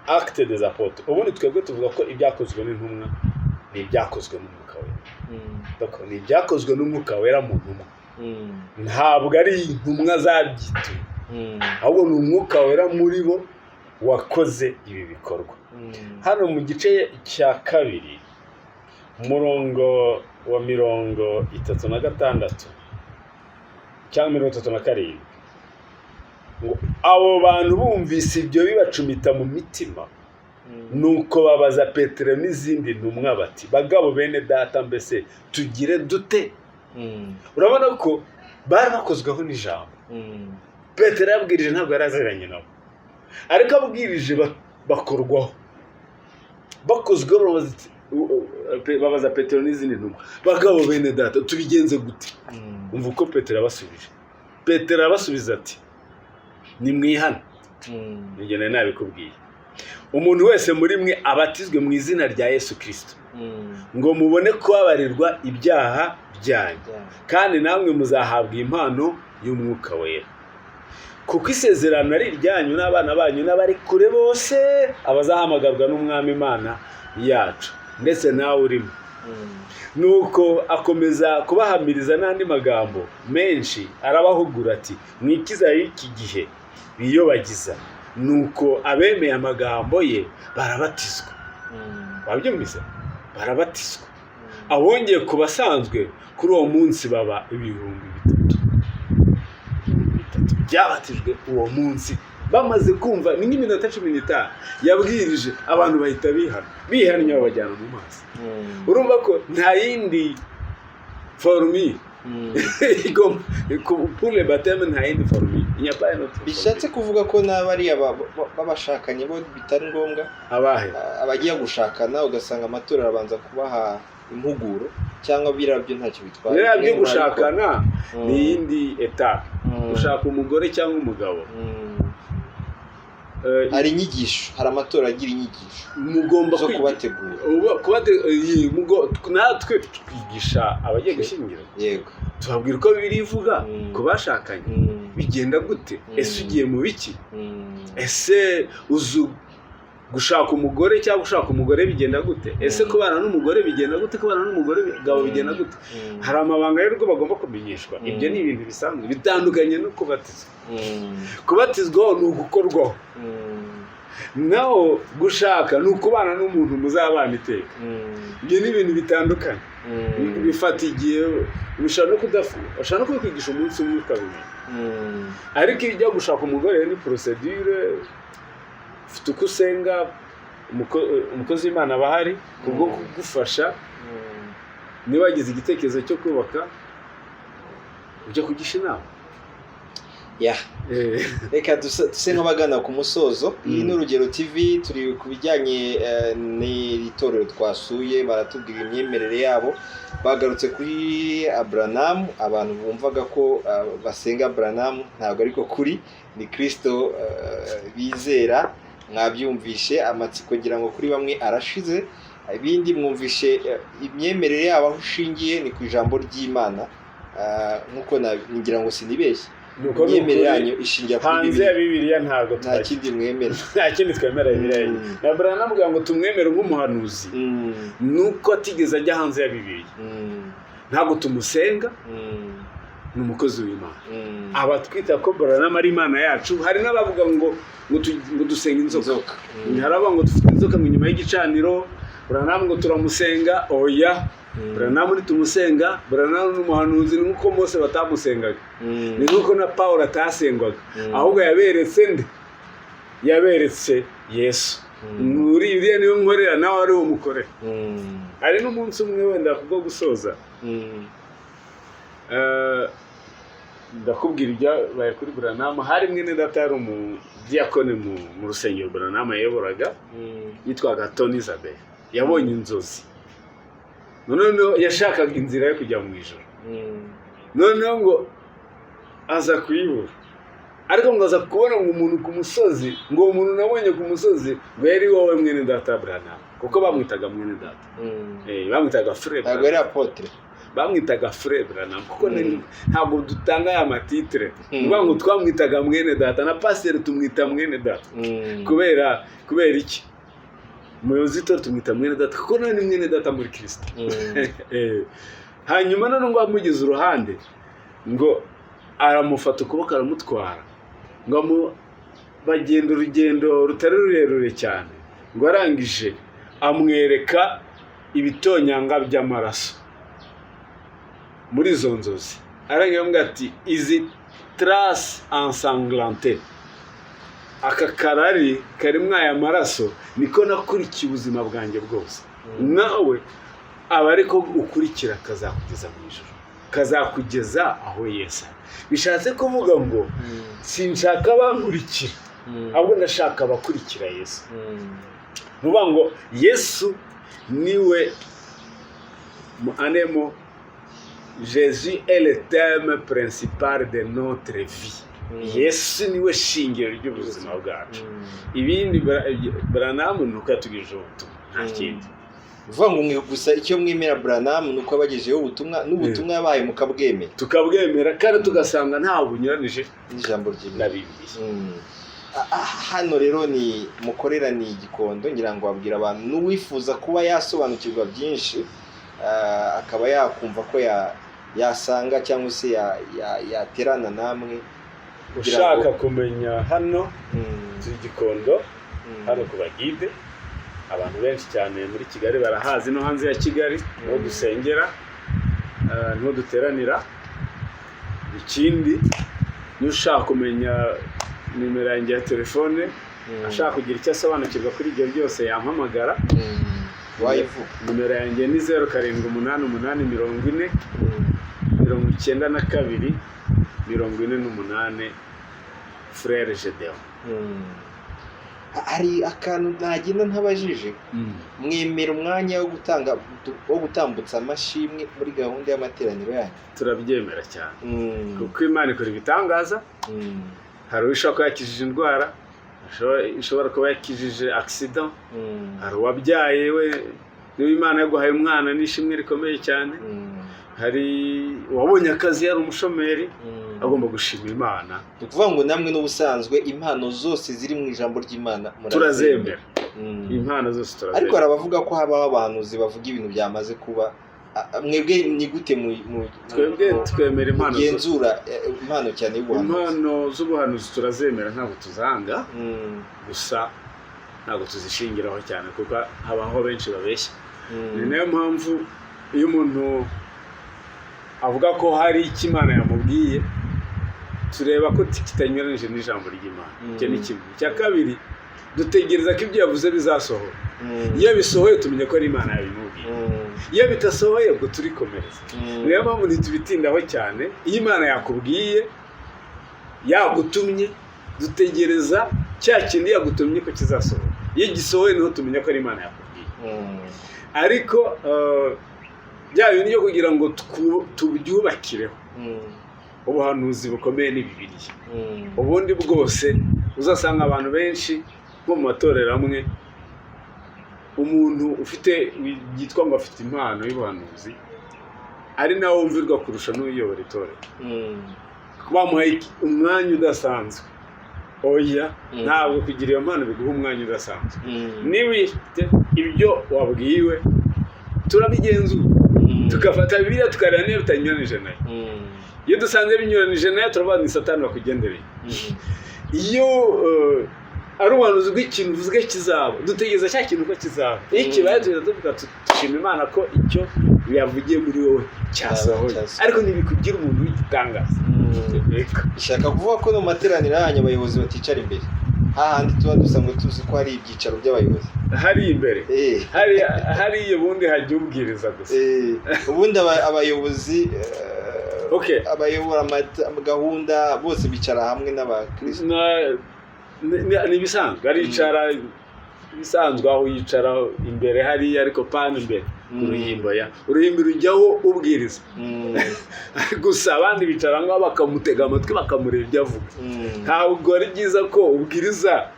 Acte des Apôtres ubundi twebwe tuvuga ko ibyakozwe n'intumwa ni ibyakozwe n'umwuka wera ni ibyakozwe n'umwuka wera mu ntumwa ntabwo ari intumwa zabyitumye ahubwo ni umwuka wera muri bo wakoze ibi bikorwa hano mu gice cya kabiri umurongo wa 36 cyangwa 37 ngo abo bantu bumvise ibyo bibacumita mu mitima nuko babaza Petero n'izindi ntumwa bati bagabo bene data mbese tugire dute urabona ko bari bakozweho n'ijambo Petero yabwirije ntabwo yaraziranye nabo ariko abwirije bakorwaho bakozweho babaza Petero n'izindi ntumwa, bagabo bene data tubigenze gute? Umva uko Petero abasubije. Petero abasubiza ati nimwihane. Nige nari nabikubwiye, umuntu wese muri mwe abatizwe mu izina rya Yesu Kristo ngo mubone kubabarirwa ibyaha byanyu, kandi namwe muzahabwa impano y'umwuka wera, kuko isezerano ari iryanyu n'abana banyu n'abari kure bose abazahamagarwa n'umwami Imana yacu, ndetse nawe urimo. Nuko akomeza kubahamiriza n'andi magambo menshi arabahugura ati mwikiza y'iki gihe biyobagiza. Nuko abemeye amagambo ye barabatizwa. Wabyumvise? Barabatizwa. Abongeye ku basanzwe kuri uwo munsi baba 3,000 byabatijwe uwo munsi. Bamaze kumva ni nk'iminota 15 yabwirije abantu bahita bihannye babajyana mu mazi. Urumva ko nta yindi formule pour le baptême nta yindi formule. Bishatse kuvuga ko n'abari babashakanye bo bitari ngombwa abagiye gushakana ugasanga amatora arabanza kubaha impuguro cyangwa birabyo ntacyo bitwaye. Birabyo gushakana ni yindi etape. Gushaka umugore cyangwa umugabo hari inyigisho, hari amatora agira inyigisho mugomba kubategura. Natwe twigisha abagiye gushyingira. Yego, tubabwira uko Bibiliya ivuga ku bashakanye bigenda gute. Ese ugiye mu biki? Ese uzu gushaka umugore cyangwa gushaka umugore bigenda gute? Ese kubana n'umugore bigenda gute? Kubana n'umugore gabo bigenda gute? Hari amabanga y'urugo bagomba kumenyeshwa. Ibyo ni ibintu bisanzwe bitandukanye no kubatizwa. Kubatizwa ni ugukorwaho, naho gushaka ni ukubana n'umuntu muzabana iteka. Ibyo ni ibintu bitandukanye. Bifata igihe, ushobora no kudafuha, ushobora no kwigisha umunsi umwe ukabimenya. Ariko iyo ujya gushaka umugore ni procedure, ufite uko usenga, umukozi w'Imana aba ahari kubwo kugufasha. Niba wagize igitekerezo cyo kubaka ujya kugisha inama. Reka duse nk'abagana ku musozo. Iyi ni Urugero TV, turi ku bijyanye n'itorero twasuye, baratubwira imyemerere yabo. Bagarutse kuri Abraham, abantu bumvaga ko basenga Abraham, ntabwo ariko kuri ni Kristo bizera. Mwabyumvishe, amatsiko ngira ngo kuri bamwe arashize, ibindi mwumvishe imyemerere yabo aho ushingiye ni ku ijambo ry'Imana. Nkuko ngira ngo sinibeshye, imyemerere yanyu ishingiye kuri hanze ya Bibiliya, ntabwo nta kindi mwemera. Nta kindi twemera Bibiliya. Abraham avuga ngo tumwemere nk'umuhanuzi nuko atigeze ajya hanze ya Bibiliya. Ntabwo tumusenga, ni umukozi w'Imana. Abatwita ko Abraham ari Imana yacu. Hari n'abavuga ngo dusenga inzoka. Hari abavuga ngo dufite inzoka mu nyuma y'igicaniro. Abraham ngo turamusenga. Oya, Abraham ntitumusenga. Abraham ni umuhanuzi, ni nk'uko Mose batamusengaga, ni nk'uko na Pawulo atasengwaga. Ahubwo yaberetse Yesu. Muri iriya niyo nkorera, nawe ari umukorera. Hari n'umunsi umwe wenda kubwo gusoza ndakubwira ibyabaye kuri Abraham. Hari mwene data yari umudiyakoni mu rusengero Abraham yayoboraga, yitwaga Tony Isabel. Yabonye inzozi, noneho yashakaga inzira yo kujya mu ijoro. Noneho ngo aza kuyibura, ariko ngo aza kubona ngo umuntu ku musozi, ngo umuntu nabonye ku musozi ngo yari wowe mwene data Abraham, kuko bamwitaga mwene data. Bamwitaga frère. Ntabwo yari apotre, bamwitaga frère Abraham, kuko ntabwo dutanga ya matitre. Ngo ngo twamwitaga mwene data, na pasteur tumwita mwene data. Kubera iki? Umuyobozi tumwita mwene data kuko none mwene data muri Kristo. Hanyuma none ngo amugize uruhande, ngo aramufata ukuboko aramutwara, ngo bagenda urugendo rutari rurerure cyane, ngo arangije amwereka ibitonyanga by'amaraso muri izo nzozi. Arangije amubwira ati izi trace ensanglante, aka karari karimo aya maraso niko nakurikiye ubuzima bwanjye bwose. Nawe aba ariko ukurikira kazakugeza mu ijoro, kazakugeza aho Yesu. Bishatse kuvuga ngo sinshaka abankurikira, ahubwo ndashaka abakurikira Yesu. nuvuga ngo Yesu niwe anemo Jésus est le thème principal de notre vie. Yesu niwe shingiro ry'ubuzima bwacu. Ibindi Branham nuko yatugije ubutumwa nta kindi. Uvuga ngo gusa icyo mwemera Branham nuko abagejeho ubutumwa n'ubutumwa yabaye mukabwemera. Tukabwemera kandi tugasanga nta bunyuranije n'ijambo ry'Imana. Hano rero ni mukorera ni Gikondo, ngira ngo abwira abantu n'uwifuza kuba yasobanukirwa byinshi akaba yakumva ko yasanga cyangwa se yaterana namwe. Ushaka kumenya hano turi Gikondo hano ku bagide, abantu benshi cyane muri Kigali barahazi no hanze ya Kigali, no dusengera no duteranira. Ikindi ni ushaka kumenya nimero yanjye ya telefone, ashaka kugira icyo asobanukirwa kuri ibyo byose yampamagara. Nimero yanjye ni 0788 40 92 Frère Gedeon. Hari akantu ntagenda ntabajije, mwemera umwanya wo gutambutsa amashimwe muri gahunda y'amateraniro yanyu? Turabyemera cyane kuko Imana ikora ibitangaza. Hari ushaka ko yakijije indwara, ishobora kuba yakijije accident, hari uwabyaye we niba Imana yaguhaye umwana n'ishimwe rikomeye cyane, hari wabonye akazi yari umushomeri, agomba gushima Imana. Ukuvuga ngo namwe n'ubusanzwe impano zose ziri mu ijambo ry'Imana turazemera. Impano zose turazemera. Ariko arabavuga ko habaho abahanuzi bavuga ibintu byamaze kuba. Mwebwe ni gute twebwe twemera impano genzura impano cyane y'ubuhanuzi? Impano z'ubuhanuzi turazemera, ntabwo tuzanga, gusa ntabwo tuzishingiraho cyane kuko habaho benshi babeshya. Ni nayo mpamvu iyo umuntu avuga ko hari icyo Imana yamubwiye, tureba ko kitanyuranije n'ijambo ry'Imana. Icyo ni kimwe. Icya kabiri, dutegereza ko ibyo yavuze bizasohora. Iyo bisohoye tumenye ko ari Imana yabimubwiye. Iyo bitasohoye ubwo turikomereza. Niyo mpamvu ntitubitindaho cyane. Iyo Imana yakubwiye, yagutumye, dutegereza cya kintu yagutumye ko kizasohora. Iyo gisohoye niho tumenya ko ari Imana yakubwiye. Ariko bya bintu byo kugira ngo tubyubakireho, ubuhanuzi bukomeye ni Bibiliya. Ubundi bwose uzasanga abantu benshi nko mu matorero amwe, umuntu ufite yitwa ngo afite impano y'ubuhanuzi ari nawe wumvirwa kurusha n'uyobora itorero. Bamuhaye umwanya udasanzwe. Oya, ntabwo kugira iyo mpano biguha umwanya udasanzwe. Niba ufite ibyo wabwiwe, turabigenzura, tukafata Bibiliya tukareba niba bitanyuranije nayo. Iyo dusanze binyuranije nayo turavuga ni Satani wakugendereye. Iyo ari ubuhanuzi bw'ikintu uvuze kizaba, dutegereza cya kintu ko kizaba. Iyo kibaye tuvuga dushima Imana ko icyo yavugiye muri wowe cyasohoye. Ariko ntibikugira umuntu w'igitangaza. Ishaka kuvuga ko no materaniro yanyu abayobozi baticara imbere. Hahandi tuba dusanzwe tuzi ko hari ibyicaro by'abayobozi. Hari imbere. Hari ubundi hajya ubwiriza gusa. Ubundi abayobozi abayobora gahunda bose bicara hamwe n'abakristo. Ni bisanzwe, aricara bisanzwe aho yicara imbere hari ariko pana imbere uruhimbo uruhimbo rujyaho ubwiriza. Gusa abandi bicara ngo bakamutega amatwi bakamureba ibyo avuga. Ntabwo ari byiza ko ubwiriza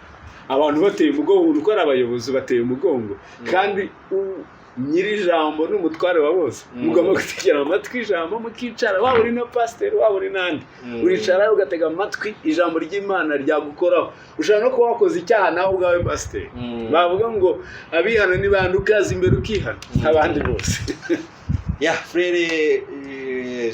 abantu bateye umugongo, uko ari abayobozi bateye umugongo, kandi nyiri ijambo n'umutware wa bose mugomba gutegera amatwi ijambo mukicara, waba uri na pasiteri waba uri nandi, uricara ugatega amatwi ijambo ry'Imana ryagukoraho. Ushobora no kuba wakoze icyaha nawe ubwawe pasiteri, bavuga ngo abihana nibandukaza imbere ukihana abandi bose. Frere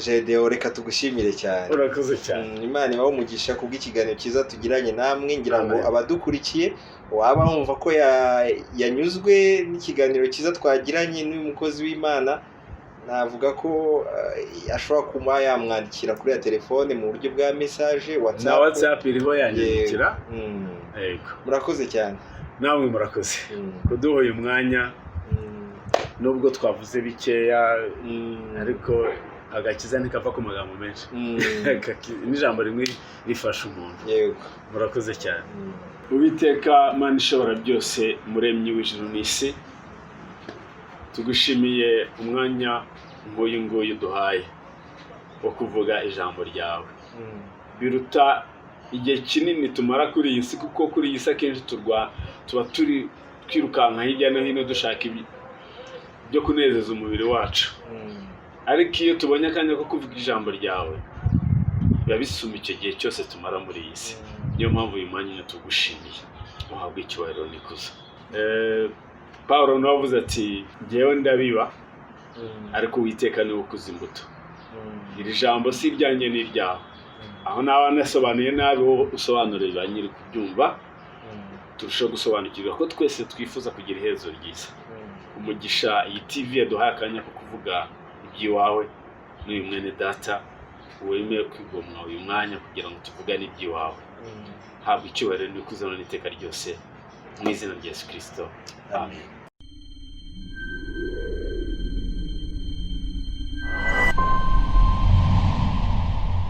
Gedeon, reka tugushimire cyane. Urakoze cyane. Imana ibahe umugisha kubw'ikiganiro cyiza tugiranye namwe. Ngira ngo abadukurikiye waba wumva ko yanyuzwe n'ikiganiro cyiza twagiranye n'uyu mukozi w'Imana, navuga ko ashobora kuba yamwandikira kuri ya telefone mu buryo bwa message, WhatsApp iriho yanyandikira. Murakoze cyane. Namwe murakoze kuduha uyu mwanya, nubwo twavuze bikeya ariko agakiza ntikava ku magambo menshi n'ijambo rimwe rifasha umuntu. yego Murakoze cyane. Uwiteka Mana ishobora byose, muremyi w'ijuru n'isi, tugushimiye umwanya nk'uyu nguyu duhaye wo kuvuga ijambo ryawe. Biruta igihe kinini tumara kuri iyi si, kuko kuri iyi si akenshi tuba twirukanka hirya no hino dushaka byo kunezeza umubiri wacu, ariko iyo tubonye akanya ko kuvuga ijambo ryawe biba bisuma icyo gihe cyose tumara muri iyi si. Niyo mpamvu uyu mwanya tugushimiye, uhabwe icyubahiro n'ikuzo. Pawulo nawe avuze ati njyewe ndabiba ariko Uwiteka niwe ukuza imbuto. Iri jambo si iryanjye ni iryawe, aho naba nasobanuye nabi wowe usobanurira nyiri kubyumva, turushaho gusobanukirwa ko twese twifuza kugira iherezo ryiza. Umugisha iyi TV yaduhaye akanya ko kuvuga iby'iwawe n'uyu mwene data wemeye kwigomwa uyu mwanya kugira ngo tuvugane iby'iwawe. Habwa icyubahiro n'ikuzo n'iteka ryose mu izina rya Yesu Kristo. Amen.